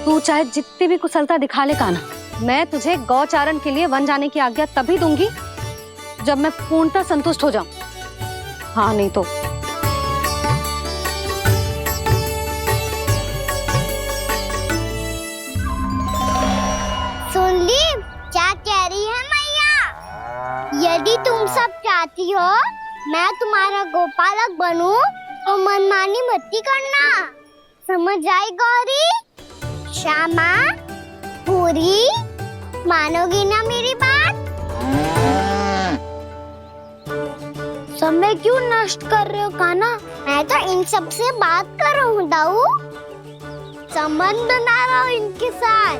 Speaker 3: तू चाहे जितनी भी कुशलता दिखा ले कान्हा, मैं तुझे गौचारण के लिए वन जाने की आज्ञा तभी दूंगी जब मैं पूर्णतः संतुष्ट हो जाऊं। हाँ नहीं तो
Speaker 5: यदि तुम सब चाहती हो मैं तुम्हारा गोपालक बनूं तो मनमानी मत करना, समझ आई गौरी? श्यामा, पूरी, मानोगी ना मेरी बात? समय क्यों नष्ट कर रहे हो कान्हा? मैं तो इन सब से बात कर रहा हूँ दाऊ, संबंध बना रहा हूँ इनके साथ।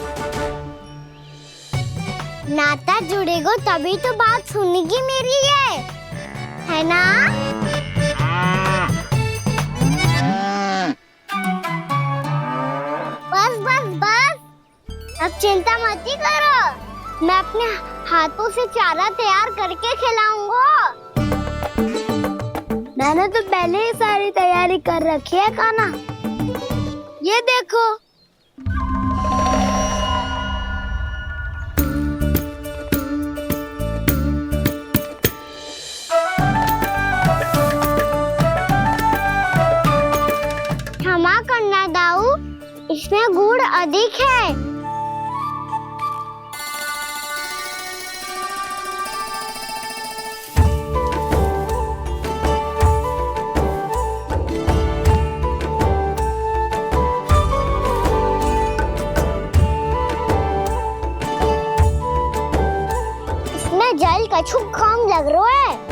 Speaker 5: नाता जुड़ेगा तभी तो बात सुनेगी मेरी है ना? बस बस बस, अब चिंता मत करो, मैं अपने हाथों से चारा तैयार करके खिलाऊंगा। मैंने तो पहले ही सारी तैयारी कर रखी है कान्हा, ये देखो। क्षमा करना दाऊ, इसमें गुड़ अधिक है। इसमें जल कछु कम लग रहा है।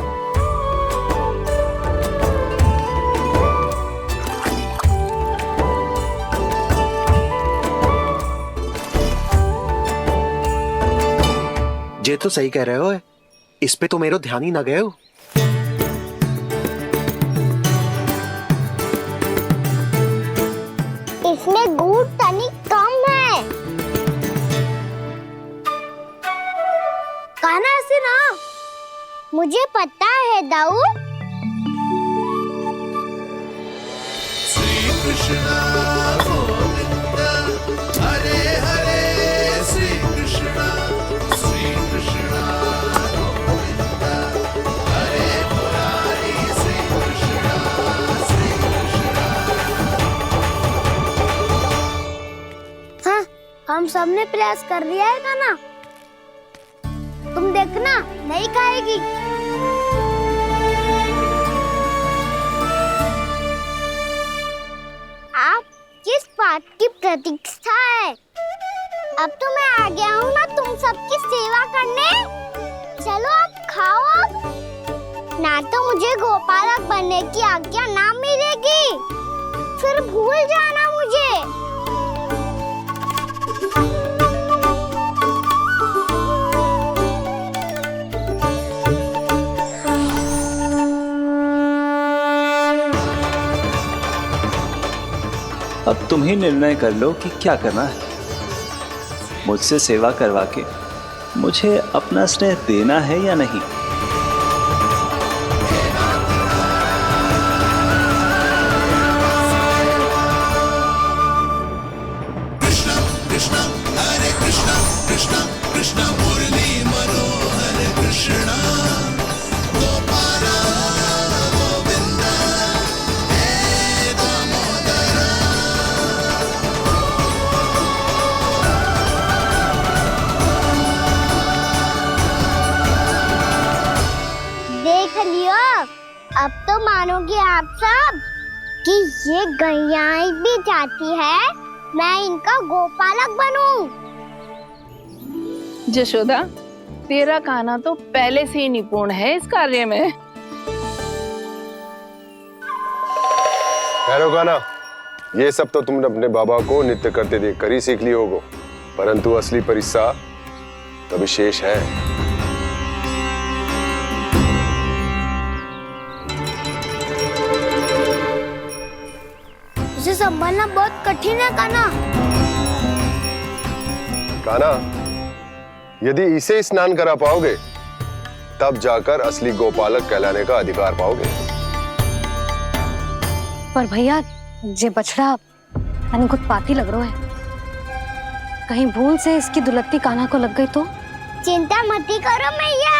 Speaker 12: ये तो सही कह रहे हो, इस पे तो मेरो ध्यान ही ना गए हो।
Speaker 5: इसमें गुड़ तनिक कम है। कान्हा ऐसे ना, मुझे पता है दाऊ।
Speaker 16: श्री कृष्ण गोविंद हरे हरे, श्री कृष्ण गोविंद हरे मुरारी, श्री कृष्ण
Speaker 5: हाँ, हम सबने प्रयास कर लिया है कान्हा, तुम देखना नहीं खाएगी। आप किस बात की प्रतीक्षा है? अब तो मैं आ गया हूँ ना तुम सबकी सेवा करने, चलो अब खाओ अब। ना तो मुझे गोपालक बनने की आज्ञा ना मिलेगी, फिर भूल जाना मुझे।
Speaker 1: अब तुम ही निर्णय कर लो कि क्या करना है। मुझसे सेवा करवा के मुझे अपना स्नेह देना है या नहीं।
Speaker 16: कृष्ण कृष्ण हरे कृष्ण कृष्ण कृष्ण मुरली मनोहर कृष्ण गोपाल गोविंद हे दामोदर।
Speaker 5: देख लियो, अब तो मानोगे आप सब कि ये गैयाएं भी चाहती है मैं इनका गोपालक बनूं।
Speaker 10: जशोदा, तेरा कान्हा तो पहले से ही निपुण है इस कार्य में।
Speaker 17: खैर गाना, ये सब तो तुमने अपने बाबा को नृत्य करते देख कर ही सीख ली होगो, परंतु असली परिस्सा तो विशेष है।
Speaker 5: इसे संभालना बहुत कठिन है कान्हा।
Speaker 17: कान्हा, यदि इसे स्नान करा पाओगे तब जाकर असली गोपालक कहलाने का अधिकार पाओगे।
Speaker 3: पर भैया, ये बछड़ा उत्पाती लग रहा है, कहीं भूल से इसकी दुलत्ती कान्हा को लग गई तो?
Speaker 5: चिंता मत करो मैया,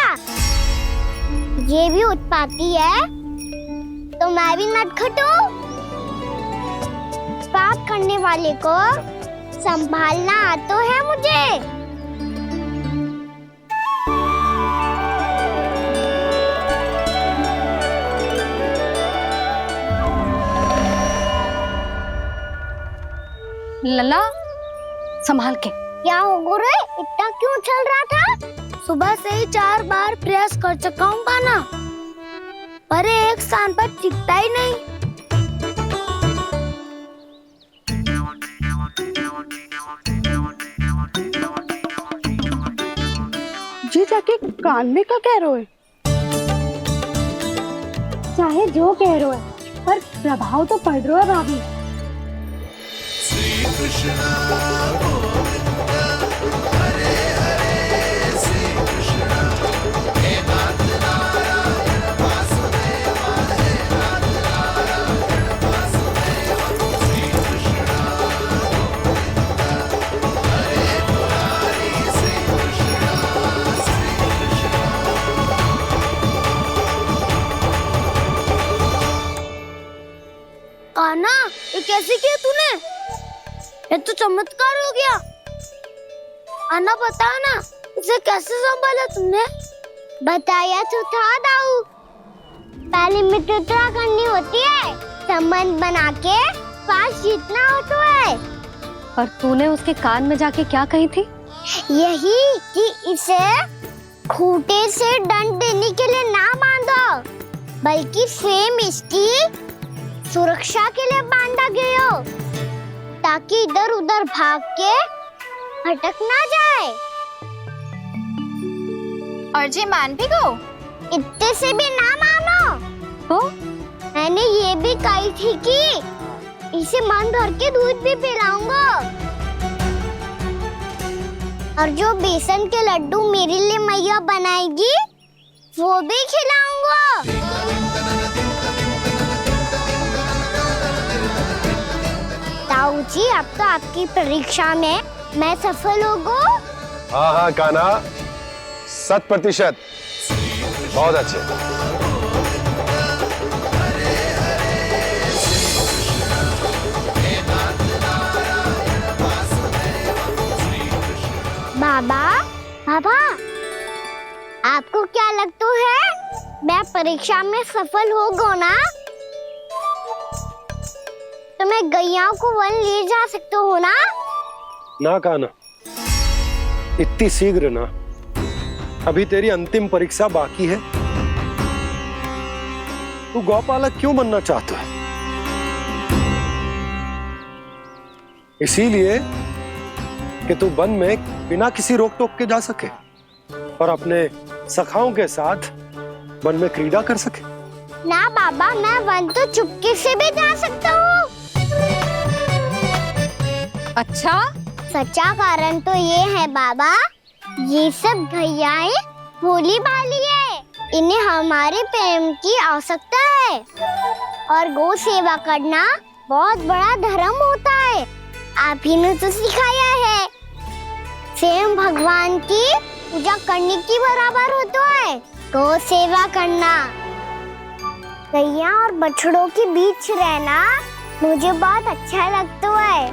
Speaker 5: ये भी उत्पाती है तो मैं भी नटखट हूँ। पाप करने वाले को संभालना आता है मुझे।
Speaker 3: लला संभाल के।
Speaker 5: क्या हो गुरु, इतना क्यों चल रहा था? सुबह से ही 4 बार प्रयास कर चुका हूँ गाना, पर एक स्थान पर टिकता ही नहीं।
Speaker 10: जी जाके कान में क्या कह रहे हो?
Speaker 15: चाहे जो कह रहे हो पर प्रभाव तो पड़ रहा है भाभी।
Speaker 16: श्री कृष्णा गोविंद हरे हरे श्री कृष्णा हे नाथ नारायण वासुदेवा हे नाथ नारायण वासुदेवा श्री कृष्णा गोविंद हरे मुरारी श्री कृष्णा श्री कृष्णा।
Speaker 5: कान्हा, ये कैसे किया तूने? ये तो चमत्कार हो गया। अन्ना बताओ ना, इसे कैसे संभाला तुमने? बताया तो था दाऊ। पहले मित्रता करनी होती है, संबंध बना के पास जीतना होता है।
Speaker 3: पर तूने उसके कान में जाके क्या कही थी?
Speaker 5: यही कि इसे खूंटे से दंड देने के लिए ना बांधो, बल्कि स्वयं इसकी सुरक्षा के लिए बांधा गया हो, ताकि इधर उधर भाग के भटक ना जाए।
Speaker 14: और जी मान भी गो?
Speaker 5: इतने से भी ना मानो। तो मैंने ये भी कही थी कि इसे मन भर के दूध भी पिलाऊंगा, और जो बेसन के लड्डू मेरे लिए मैया बनाएगी वो भी खिलाऊंगा। ताऊ जी, अब तो आपकी परीक्षा में मैं सफल होगा।
Speaker 17: हाँ हाँ कान्हा, 100%। बहुत अच्छे।
Speaker 5: बाबा, बाबा, आपको क्या लगता है मैं परीक्षा में सफल होगा ना? तो मैं गैया को वन ले जा सकता हूँ ना?
Speaker 4: ना कान्हा, इतनी शीघ्र ना। अभी तेरी अंतिम परीक्षा बाकी है। तू गौपालक क्यों बनना चाहता है? इसीलिए कि तू वन में बिना किसी रोक टोक के जा सके और अपने सखाओं के साथ वन में क्रीड़ा कर सके।
Speaker 5: ना बाबा, मैं वन तो चुपके से भी जा सकता हूँ।
Speaker 3: अच्छा?
Speaker 5: सच्चा कारण तो ये है बाबा, ये सब भैयाएं भोली भाली है, इन्हें हमारे प्रेम की आवश्यकता है, और गौ सेवा करना बहुत बड़ा धर्म होता है। आप ही ने तो सिखाया है, स्वयं भगवान की पूजा करने की बराबर होता है गौ सेवा करना। गैया और बछड़ों के बीच रहना मुझे बहुत अच्छा लगता है।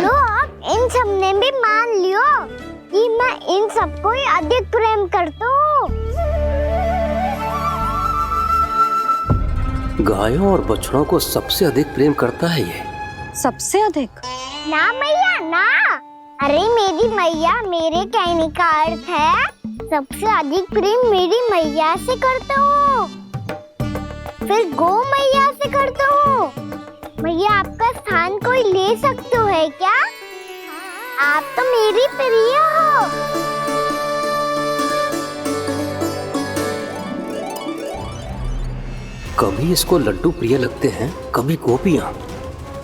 Speaker 5: लो, अब इन सब ने भी मान लियो कि मैं इन सबको ही अधिक प्रेम करता हूँ।
Speaker 13: गायों और बछड़ों को सबसे अधिक प्रेम करता है ये।
Speaker 3: सबसे अधिक?
Speaker 5: ना मैया ना, अरे मेरी मैया, मेरे कहने का अर्थ है सबसे अधिक प्रेम मेरी मैया से करता हूँ, फिर गौ मैया से करता हूँ। मैया, आपका स्थान कोई ले सकते है क्या? आप तो मेरी प्रिय हो।
Speaker 13: कभी इसको लड्डू प्रिय लगते हैं, कभी गोपियां,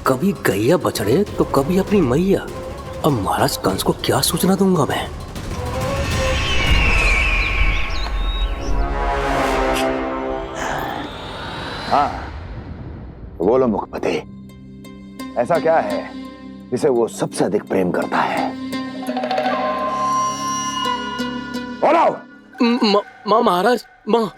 Speaker 13: कभी गैया बछड़े, तो कभी अपनी मैया। अब महाराज कंस को क्या सूचना दूंगा मैं?
Speaker 8: हाँ, बोलो मुखपति, ऐसा क्या है जिसे वो सबसे अधिक प्रेम करता है? बोलो।
Speaker 13: माँ महाराज, माँ।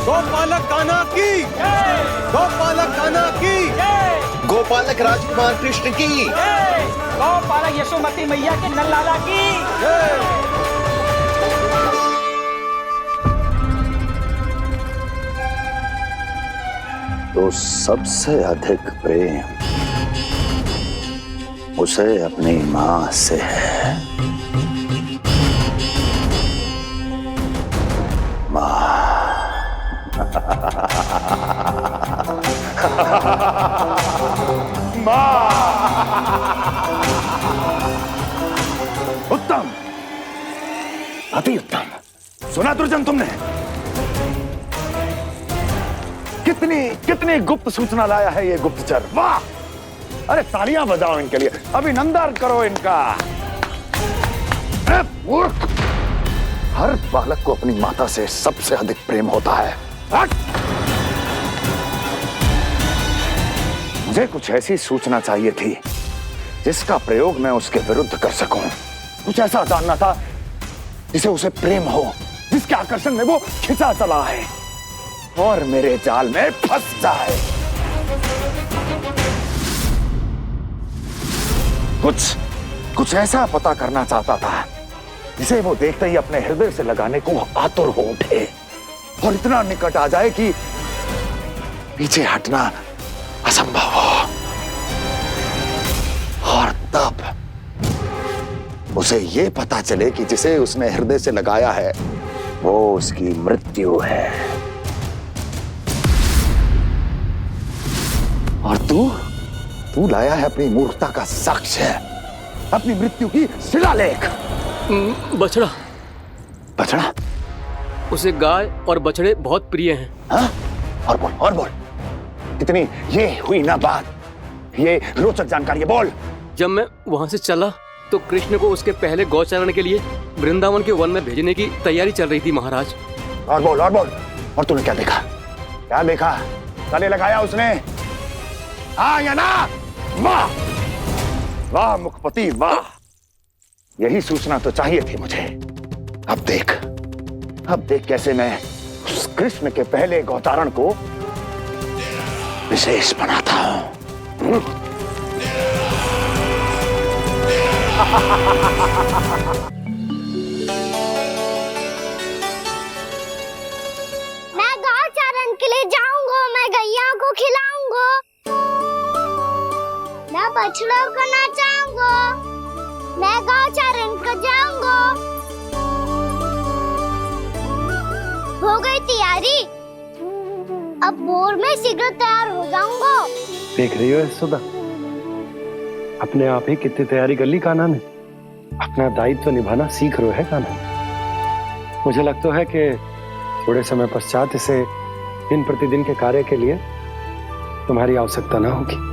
Speaker 4: गोपालक कान्हा की, गोपालक कान्हा की,
Speaker 12: गोपालक राजकुमार कृष्ण की,
Speaker 11: गौपालक यशोमती मैया के नल लाला की।
Speaker 8: तो सबसे अधिक प्रेम उसे अपनी मां से है। उत्तम, अति उत्तम। सुना दुर्जन तुमने? कितनी कितनी गुप्त सूचना लाया है ये गुप्तचर। वाह! अरे तालियां बजाओ इनके लिए, अभिनंदन करो इनका। मूर्ख! हर बालक को अपनी माता से सबसे अधिक प्रेम होता है। मुझे कुछ ऐसी सूचना चाहिए थी जिसका प्रयोग मैं उसके विरुद्ध कर सकूं। कुछ ऐसा जानना था जिसे उसे प्रेम हो, जिसके आकर्षण में वो खिंचा चला है और मेरे जाल में फंस जाए। कुछ ऐसा पता करना चाहता था जिसे वो देखते ही अपने हृदय से लगाने को आतुर हो उठे और इतना निकट आ जाए कि पीछे हटना असंभव हो। और तब उसे ये पता चले कि जिसे उसने हृदय से लगाया है वो उसकी मृत्यु है। और तू लाया है अपनी मूर्खता का साक्ष्य, अपनी मृत्यु की शिलालेख।
Speaker 13: बछड़ा।
Speaker 8: बछड़ा?
Speaker 13: उसे गाय और बछड़े बहुत प्रिय हैं।
Speaker 8: हाँ? और बोल। कितनी ये हुई ना बात, ये रोचक जानकारी बोल।
Speaker 13: जब मैं वहां से चला तो कृष्ण को उसके पहले गौचारण के लिए वृंदावन के वन में भेजने की तैयारी चल रही थी महाराज।
Speaker 8: और बोल। और तूने क्या देखा? गले लगाया उसने? हाँ या ना? वाह मुखपति वाह, यही सूचना तो चाहिए थी मुझे। अब देख कैसे मैं उस कृष्ण के पहले गौतारण को विशेष बनाता हूं।
Speaker 5: मैं गौचारण के लिए जाऊंगा, मैं गैया को खिलाऊंगा, मैं बछड़ों को नचाऊंगा, मैं गौचारण को जाऊंगा। हो गई तैयारी, अब भोर में शीघ्र तैयार हो जाऊंगा।
Speaker 4: देख रही हो यशोदा, अपने आप ही कितनी तैयारी कर ली कान्हा ने। अपना दायित्व निभाना सीख रहे है कान्हा। मुझे लगता है कि थोड़े समय पश्चात इसे दिन प्रतिदिन के कार्य के लिए तुम्हारी आवश्यकता ना होगी।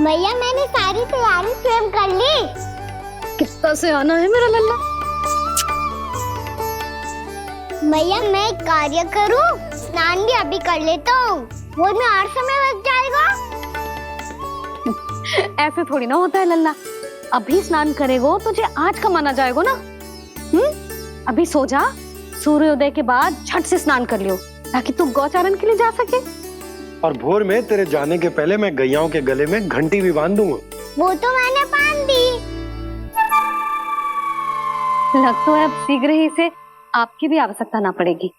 Speaker 5: भैया मैंने सारी तैयारी स्वयं कर ली।
Speaker 3: कितना से आना है मेरा लल्ला?
Speaker 5: भैया मैं एक कार्य करूं, स्नान भी अभी कर लेता हूँ, वो में और समय लग जाएगा।
Speaker 3: ऐसे थोड़ी ना होता है लल्ला, अभी स्नान करेगो तुझे आज का माना जाएगा ना। अभी सो जा, सूर्योदय के बाद झट से स्नान कर लियो ताकि तू गौचारण के लिए जा सके।
Speaker 4: और भोर में तेरे जाने के पहले मैं गैयाओं के गले में घंटी भी बांध दूंगा।
Speaker 5: वो तो मैंने बांध दी।
Speaker 3: लग तो है अब शीघ्र ही से आपकी भी आवश्यकता ना पड़ेगी।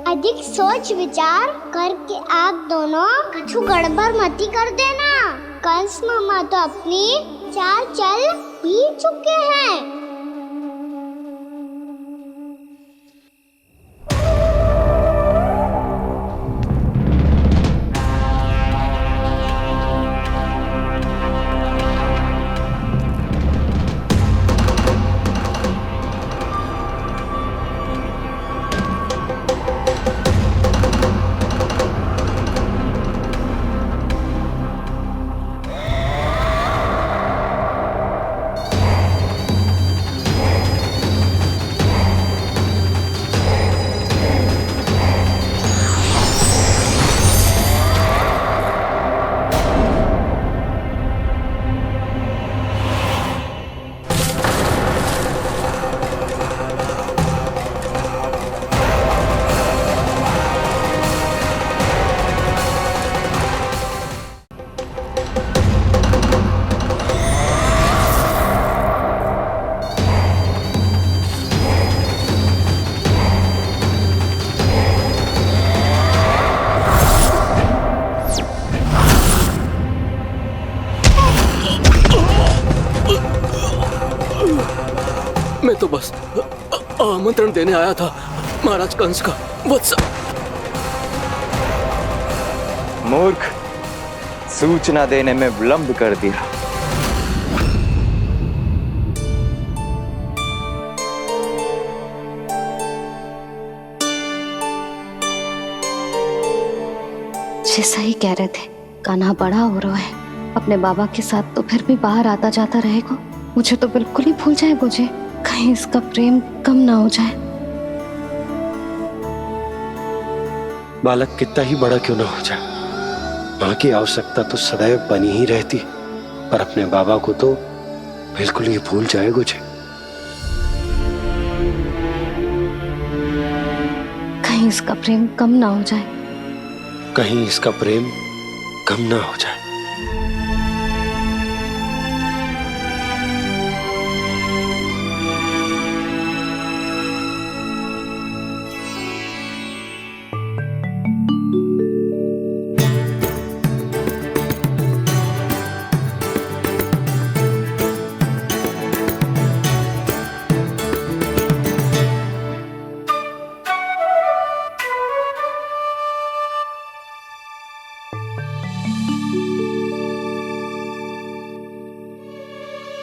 Speaker 5: अधिक सोच विचार करके आप दोनों कछु गड़बड़ मती कर देना। कंस मामा तो अपनी चाल चल भी चुके हैं।
Speaker 13: बस आमंत्रण देने आया था महाराज कंस का वत्स।
Speaker 1: मूर्ख, सूचना देने में विलंब कर दिया।
Speaker 3: जी सही कह रहे थे, कान्हा बड़ा हो रहा है, अपने बाबा के साथ तो फिर भी बाहर आता जाता रहेगा। मुझे तो बिल्कुल ही भूल जाए मुझे, कहीं इसका प्रेम कम ना हो जाए।
Speaker 4: बालक कितना ही बड़ा क्यों ना हो जाए, माँ की आवश्यकता तो सदैव बनी ही रहती, पर अपने बाबा को तो बिल्कुल ही भूल जाए मुझे।
Speaker 3: कहीं इसका प्रेम कम ना हो जाए,
Speaker 4: कहीं इसका प्रेम कम ना हो जाए।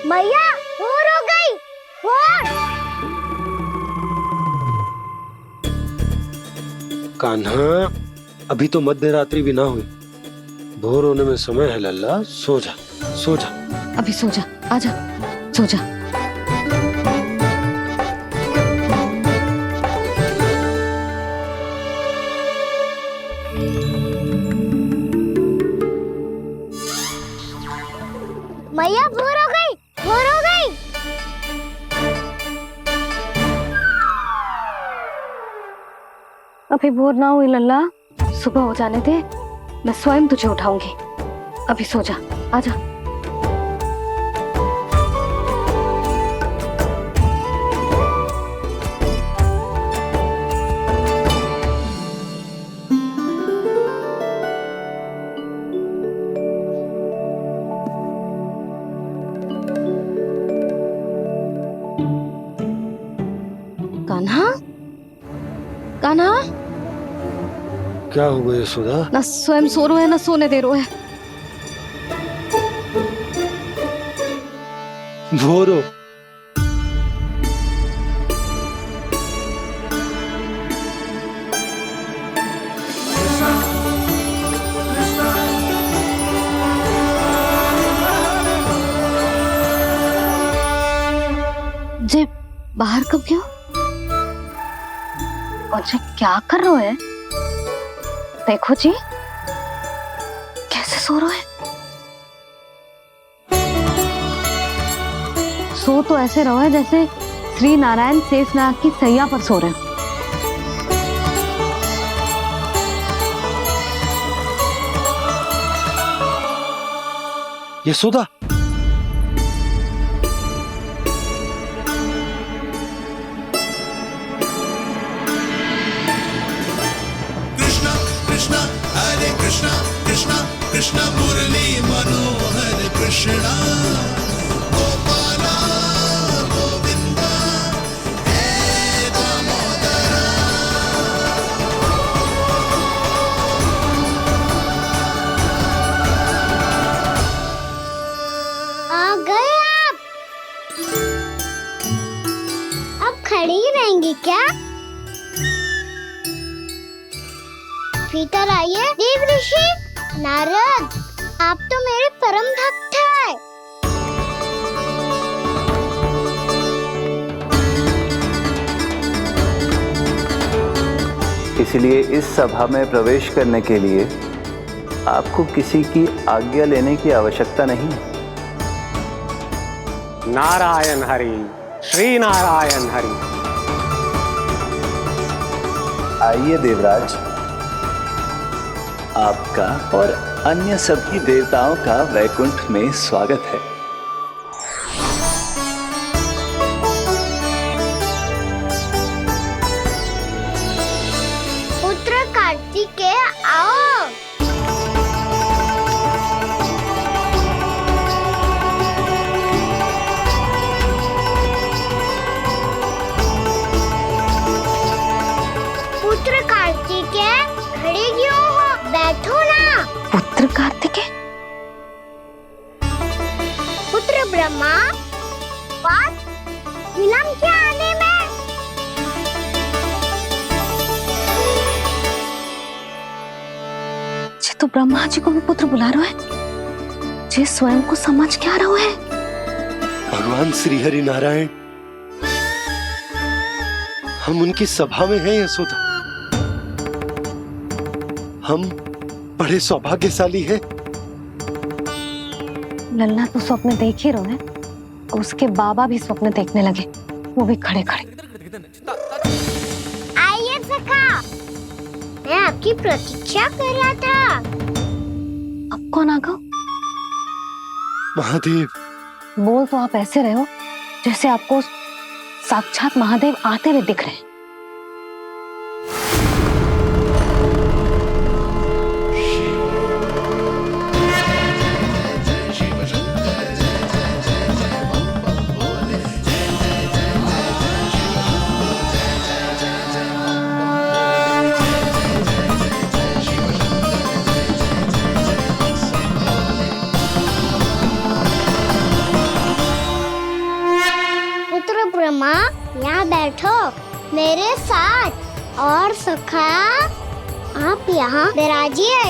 Speaker 5: मैया भोर हो गई, भोर।
Speaker 4: कान्हा, अभी तो मध्य रात्रि भी ना हुई, भोर होने में समय है लल्ला, सो जा सो जा।
Speaker 3: अभी सो जा, आजा सो जा।
Speaker 5: मैया भोर हो गई, भोर हो गई।
Speaker 3: अभी भोर ना हुई लल्ला, सुबह हो जाने दे, मैं स्वयं तुझे उठाऊंगी। अभी सो जा, आजा। कान्हा, कान्हा,
Speaker 4: क्या हो गया यशोदा?
Speaker 3: ना स्वयं सो रहे है ना सोने दे रहे है।
Speaker 4: भोर हो।
Speaker 3: जे बाहर कब क्यों? मुझे क्या कर रहे है? देखो जी, कैसे सो रहे हैं। सो तो ऐसे रहो है जैसे श्री नारायण शेषनाग की सैया पर सो रहे हैं।
Speaker 4: यशोदा,
Speaker 16: कृष्णा हरे कृष्णा कृष्णा कृष्णा मुरली मनोहर कृष्णा गोपाला गोविंदा हे दामोदरा।
Speaker 5: आ गए आप। अब खड़ी ही रहेंगी क्या? भीतर आइए। देव ऋषि नारद, आप तो मेरे परम भक्त हैं।
Speaker 1: इसलिए इस सभा में प्रवेश करने के लिए आपको किसी की आज्ञा लेने की आवश्यकता नहीं है।
Speaker 18: नारायण हरि, श्री नारायण हरि।
Speaker 1: आइए देवराज, आपका और अन्य सभी देवताओं का वैकुंठ में स्वागत है।
Speaker 5: पुत्र कार्तिकेय आओ।
Speaker 3: पुत्र कार्तिकेय?
Speaker 5: पुत्र ब्रह्मा, बात विलंब क्या आने में?
Speaker 3: जे तो ब्रह्मा जी को भी पुत्र बुला रहा है, जे स्वयं को समझ क्या रहा है?
Speaker 4: भगवान श्री हरि नारायण, हम उनकी सभा में हैं यशोदा। हम बड़े सौभाग्यशाली हैं।
Speaker 3: लल्ला तो स्वप्न देख ही रहे हैं, उसके बाबा भी स्वप्न देखने लगे, वो भी खड़े खड़े।
Speaker 5: आइए सखा, मैं आपकी प्रतीक्षा कर रहा था।
Speaker 3: अब कौन आ गया?
Speaker 4: महादेव।
Speaker 3: बोल तो आप ऐसे रहे हो जैसे आपको साक्षात महादेव आते हुए दिख रहे हैं।
Speaker 5: ब्रह्मा, यहाँ बैठो मेरे साथ, और सखा आप यहाँ विराजिए।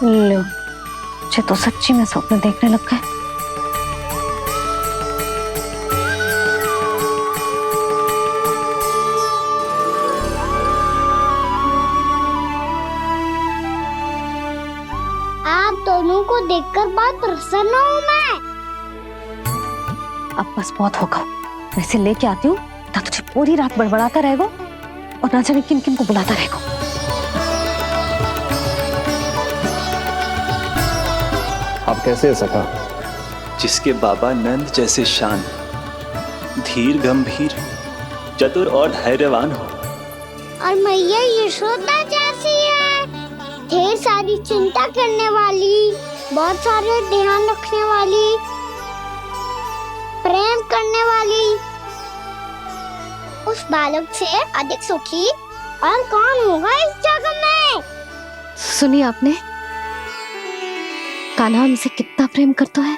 Speaker 3: लो, मुझे तो सच्ची में स्वप्न देखने लग गए।
Speaker 5: दोनों को देखकर बहुत प्रसन्न हूँ मैं।
Speaker 3: अब बस बहुत होगा, वैसे लेके आती हूँ, तो तुझे पूरी रात बड़बड़ाता रहेगा और ना जाने किन किन को बुलाता रहेगा।
Speaker 18: आप कैसे है सखा?
Speaker 1: जिसके बाबा नंद जैसे शांत, धीर गंभीर, चतुर और धैर्यवान हो,
Speaker 5: और मैया यशोदा जैसी है, ढेर सारी चिंता करने वाली, बहुत सारे ध्यान रखने वाली, प्रेम करने वाली। उस बालक से अधिक सुखी और कौन होगा इस जगत में?
Speaker 3: सुनिए आपने, कान्हा हमसे कितना प्रेम करता है,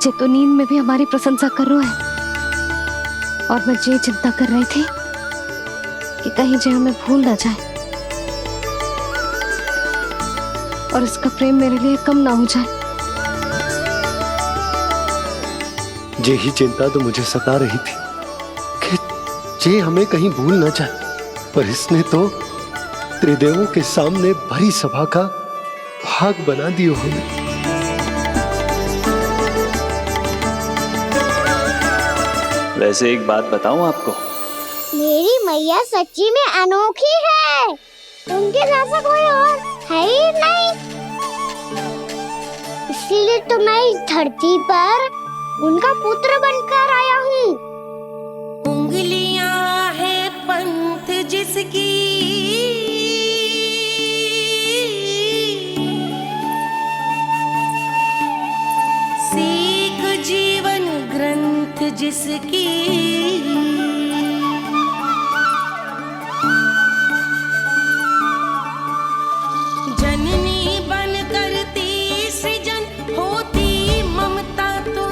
Speaker 3: जे तो नींद में भी हमारी प्रशंसा कर रहा है। और मैं ये चिंता कर रही थी कि कहीं जे हमें भूल ना जाए और इसका प्रेम मेरे लिए कम ना हो जाए।
Speaker 4: यही चिंता तो मुझे सता रही थी कि जे हमें कहीं भूल ना जाए, पर इसने तो त्रिदेवों के सामने भरी सभा का भाग बना दियो हमें।
Speaker 1: वैसे एक बात बताऊं आपको,
Speaker 5: मेरी मैया सच्ची में अनोखी है, उनके जैसा कोई और है ही नहीं। इसीलिए तो मैं इस धरती पर उनका पुत्र बनकर आया हूँ।
Speaker 19: उंगलियां है पंथ जिसकी, सीख जीवन ग्रंथ जिसकी, जननी बन करती सृजन होती ममता तो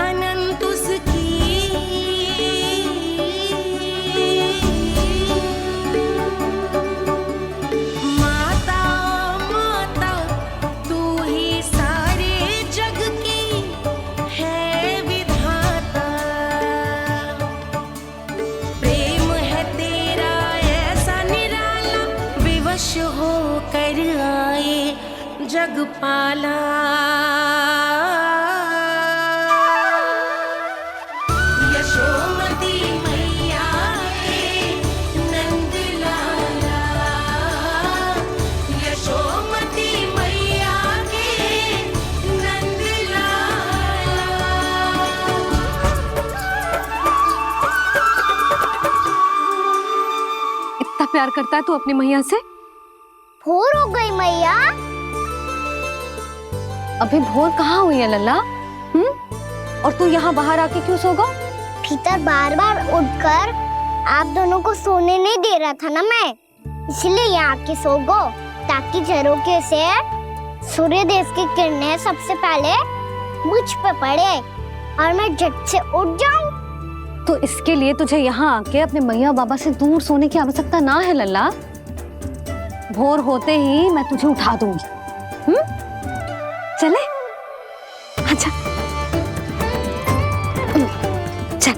Speaker 19: अनंत उसकी। माता माता तू ही सारे जग की है विधाता, प्रेम है तेरा ऐसा निराला, विवश हो कर आए जग पाला। यशोमती मैया के नंद लाला, यशोमती मैया के नंद लाला।
Speaker 3: इतना प्यार करता है तू अपनी मैया से?
Speaker 5: भोर हो गई मैया।
Speaker 3: अभी भोर कहाँ हुई है लल्ला? और तू यहाँ बाहर आके क्यों सो गया?
Speaker 5: भीतर बार बार उठकर आप दोनों को सोने नहीं दे रहा था ना मैं, इसलिए यहाँ आके सो गो, ताकि झरोखे से सूर्य देव की किरणें सबसे पहले मुझ पे पड़े और मैं झट से उठ जाऊं।
Speaker 3: तो इसके लिए तुझे यहाँ आके अपने मैया बाबा से दूर सोने की आवश्यकता ना है लल्ला। भोर होते ही मैं तुझे उठा दूंगी। चले? अच्छा चल।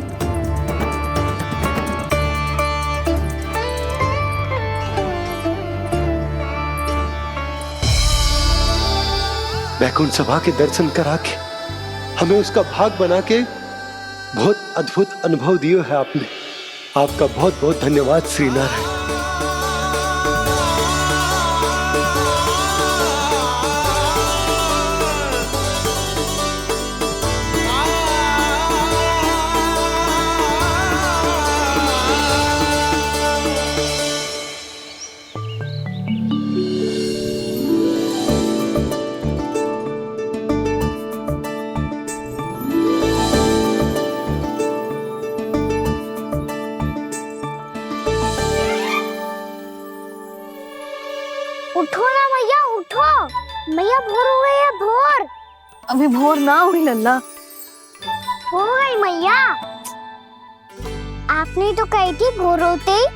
Speaker 4: वैकुंठ सभा के दर्शन करा के हमें उसका भाग बना के बहुत अद्भुत अनुभव दिए है आपने। आपका बहुत बहुत धन्यवाद श्रीनारायण।
Speaker 5: उठो ना मैया, उठो। मैया भोर हो गई है, भोर।
Speaker 3: अभी भोर ना हुई लल्ला।
Speaker 5: हो गई मैया। आपने तो कही थी भोर होते ही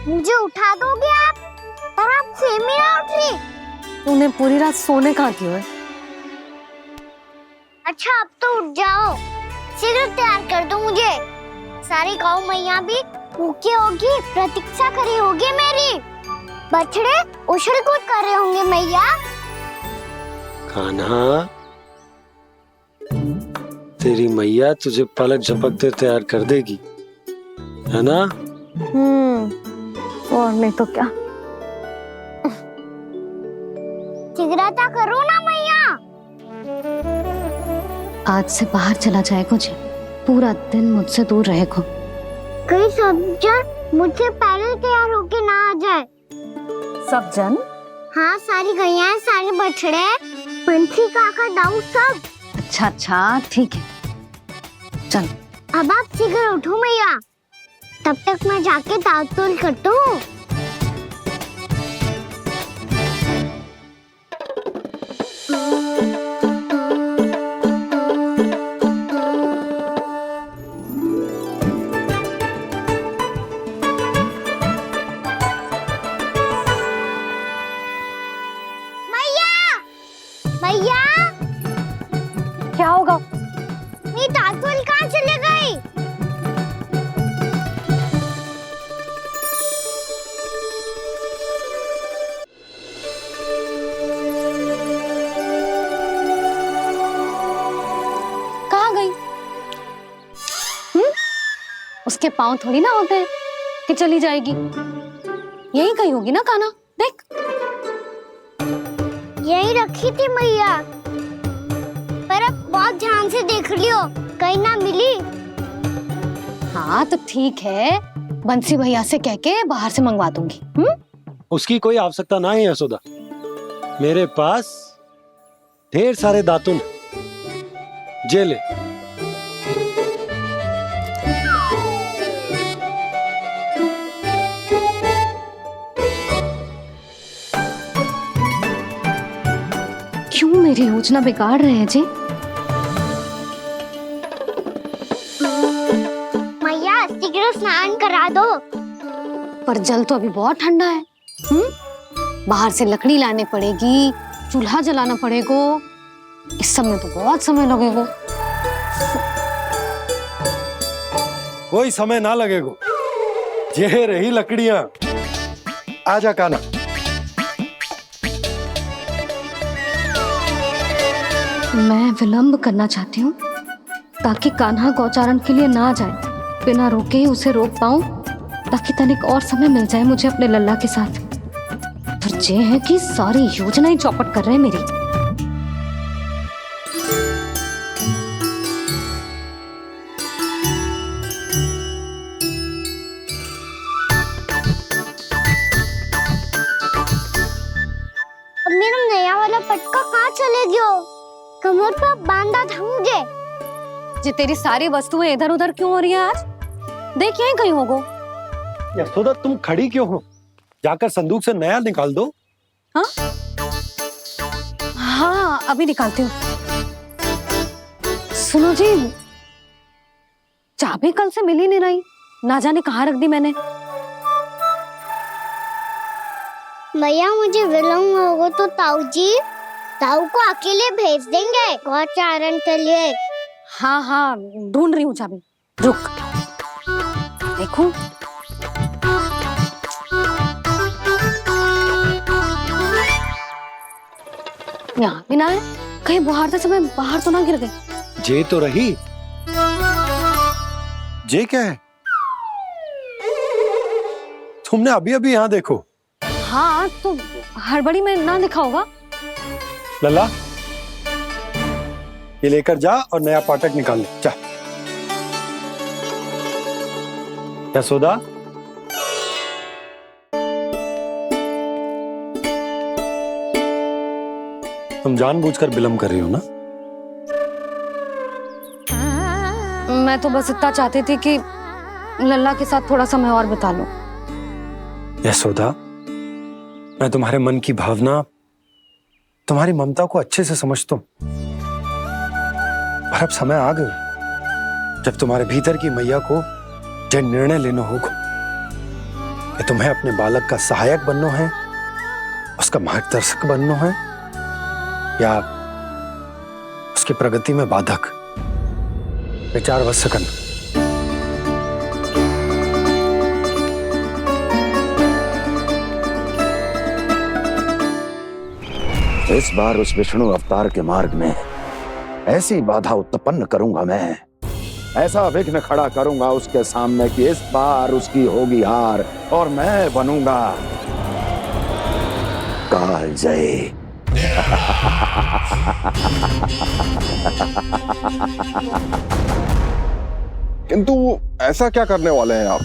Speaker 5: मुझे उठा दोगे आप, और आप फिर भी ना उठी।
Speaker 3: तूने पूरी रात सोने कहाँ की है?
Speaker 5: अच्छा अब तो उठ जाओ, शीघ्र तैयार कर दो मुझे। सारी गाँव मैया भी भूखी होगी, प्रतीक्षा करी होगी मेरी। बछड़े उछल कूद कर रहे होंगे मैया।
Speaker 4: कान्हा, तेरी मैया तुझे पलक झपकते तैयार कर देगी, है ना?
Speaker 3: और नहीं तो क्या।
Speaker 5: शीघ्रता करो ना मैया।
Speaker 3: आज से बाहर चला जाएगा जी, पूरा दिन मुझसे दूर रहेगा।
Speaker 5: कहीं सब जन मुझसे पहले तैयार होके ना आ जाए।
Speaker 3: सब जन?
Speaker 5: हाँ, सारी गैया, सारे बछड़े, पंछी, काका, दाऊ सब।
Speaker 3: अच्छा अच्छा ठीक है, चल।
Speaker 5: अब आप शीघ्र उठो मैया, तब तक मैं जाके ताल-तोल करता हूँ। मैया,
Speaker 3: क्या होगा?
Speaker 5: मेरी ताल-तोल कहाँ चले गई?
Speaker 3: कहाँ गई? उसके पाँव थोड़ी ना होते हैं कि चली जाएगी। यही कहीं होगी ना कान्हा, देख।
Speaker 5: यही रखी थी मैया, पर अब बहुत ध्यान से देख लियो, कहीं ना मिली।
Speaker 3: हाँ तो ठीक है, बंसी भैया से कह के बाहर से मंगवा दूंगी।
Speaker 4: उसकी कोई आवश्यकता ना है यशोदा, मेरे पास ढेर सारे दातुन, जे ले।
Speaker 3: क्यों मेरी योजना बिगाड़ रहे हैं जी?
Speaker 5: मैया शीघ्र स्नान करा दो।
Speaker 3: पर जल तो अभी बहुत ठंडा है। बाहर से लकड़ी लाने पड़ेगी, चूल्हा जलाना पड़ेगा। इस सब में तो बहुत समय लगेगा।
Speaker 4: कोई समय ना लगेगा, ये रही लकड़ियां। आजा कान्हा।
Speaker 3: मैं विलंब करना चाहती हूँ ताकि कान्हा गौचारण के लिए ना जाए। बिना रोके ही उसे रोक पाऊं, ताकि तनिक और समय मिल जाए मुझे अपने लल्ला के साथ। पर ये है कि सारी योजना ही चौपट कर रहे हैं मेरी।
Speaker 5: कमर पर बांधा था मुझे।
Speaker 3: जी तेरी सारी वस्तुएं इधर उधर क्यों हो रही है आज? देख यहीं कहीं होगो।
Speaker 4: यशोदा तुम खड़ी क्यों हो? जाकर संदूक से नया निकाल दो।
Speaker 3: हाँ हाँ अभी निकालती हूँ। सुनो जी, चाबी कल से मिल ही नहीं रही, ना जाने कहाँ रख दी मैंने।
Speaker 5: भैया मुझे विलम्ब होगा तो ताऊ को अकेले भेज देंगे गौचारण के लिए।
Speaker 3: हाँ हाँ ढूंढ रही हूँ चाबी, रुक। देखूं। यहाँ भी ना है, कहीं बुहारते समय बाहर तो ना गिर गई।
Speaker 4: जे तो रही। जे क्या है? तुमने अभी अभी यहाँ देखो।
Speaker 3: हाँ तो हड़बड़ी में ना दिखा होगा।
Speaker 4: लल्ला ये लेकर जा और नया पाठक निकाल ले, जा। यशोदा तुम जानबूझकर विलम्ब कर रही हो ना?
Speaker 3: मैं तो बस इतना चाहती थी कि लल्ला के साथ थोड़ा समय और बिता लूं।
Speaker 4: यशोदा मैं तुम्हारे मन की भावना, तुम्हारी ममता को अच्छे से समझता हूं, पर अब समय आ गया जब तुम्हारे भीतर की मैया को यह निर्णय लेना होगा कि तुम्हें अपने बालक का सहायक बनना है, उसका मार्गदर्शक बनना है, या उसकी प्रगति में बाधक। विचार अवश्य करना।
Speaker 8: इस बार उस विष्णु अवतार के मार्ग में ऐसी बाधा उत्पन्न करूंगा, मैं ऐसा विघ्न खड़ा करूंगा उसके सामने कि इस बार उसकी होगी हार और मैं बनूंगा कालजयी।
Speaker 17: किंतु ऐसा क्या करने वाले हैं आप?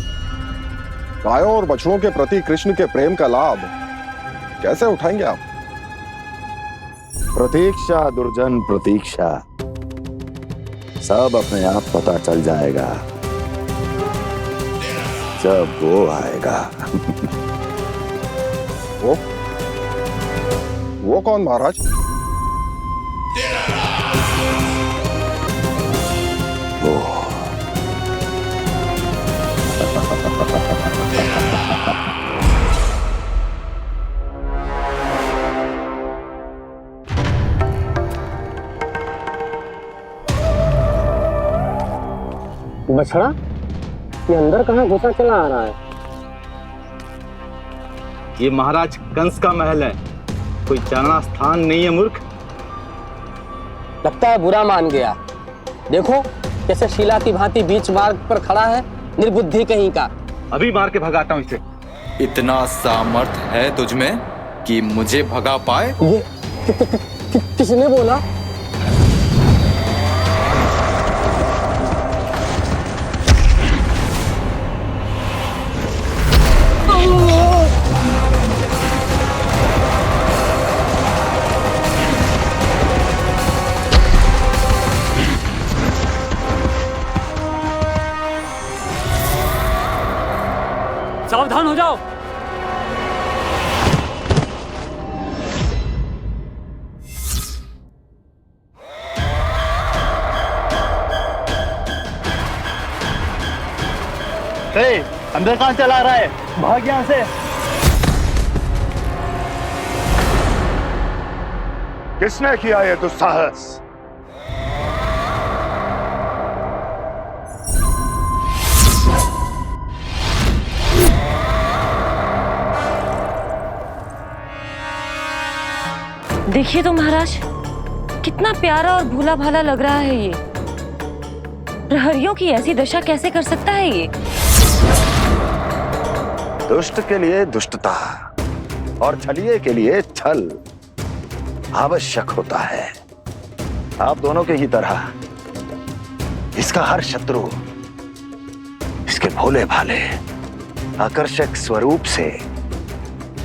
Speaker 17: गायों और बछड़ों के प्रति कृष्ण के प्रेम का लाभ कैसे उठाएंगे आप?
Speaker 8: प्रतीक्षा दुर्जन प्रतीक्षा, सब अपने आप पता चल जाएगा जब वो आएगा।
Speaker 17: वो कौन महाराज?
Speaker 8: वो
Speaker 18: बछड़ा ये अंदर कहाँ घुसा चला आ रहा है?
Speaker 20: ये महाराज कंस का महल है, कोई जाना स्थान नहीं है मूर्ख।
Speaker 18: लगता है बुरा मान गया। देखो कैसे शीला की भांति बीच मार्ग पर खड़ा है, निर्बुद्धि कहीं का।
Speaker 20: अभी मार के भगाता हूँ इसे।
Speaker 21: इतना सामर्थ है तुझमें कि मुझे भगा पाए?
Speaker 18: ये किसने बोला?
Speaker 11: सावधान हो जाओ।
Speaker 20: अंदर कहाँ चला रहा है? भाग यहाँ से।
Speaker 8: किसने किया ये दुस्साहस?
Speaker 22: देखिए तो महाराज, कितना प्यारा और भोला भाला लग रहा है ये। प्रहरियों की ऐसी दशा कैसे कर सकता है ये?
Speaker 8: दुष्ट के लिए दुष्टता और छलिए के लिए छल आवश्यक होता है। आप दोनों के ही तरह इसका हर शत्रु इसके भोले भाले आकर्षक स्वरूप से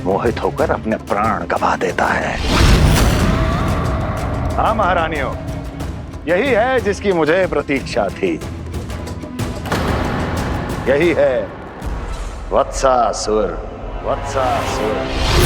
Speaker 8: मोहित होकर अपने प्राण गवा देता है। हाँ महारानियों, यही है जिसकी मुझे प्रतीक्षा थी। यही है वत्सासुर। वत्सासुर।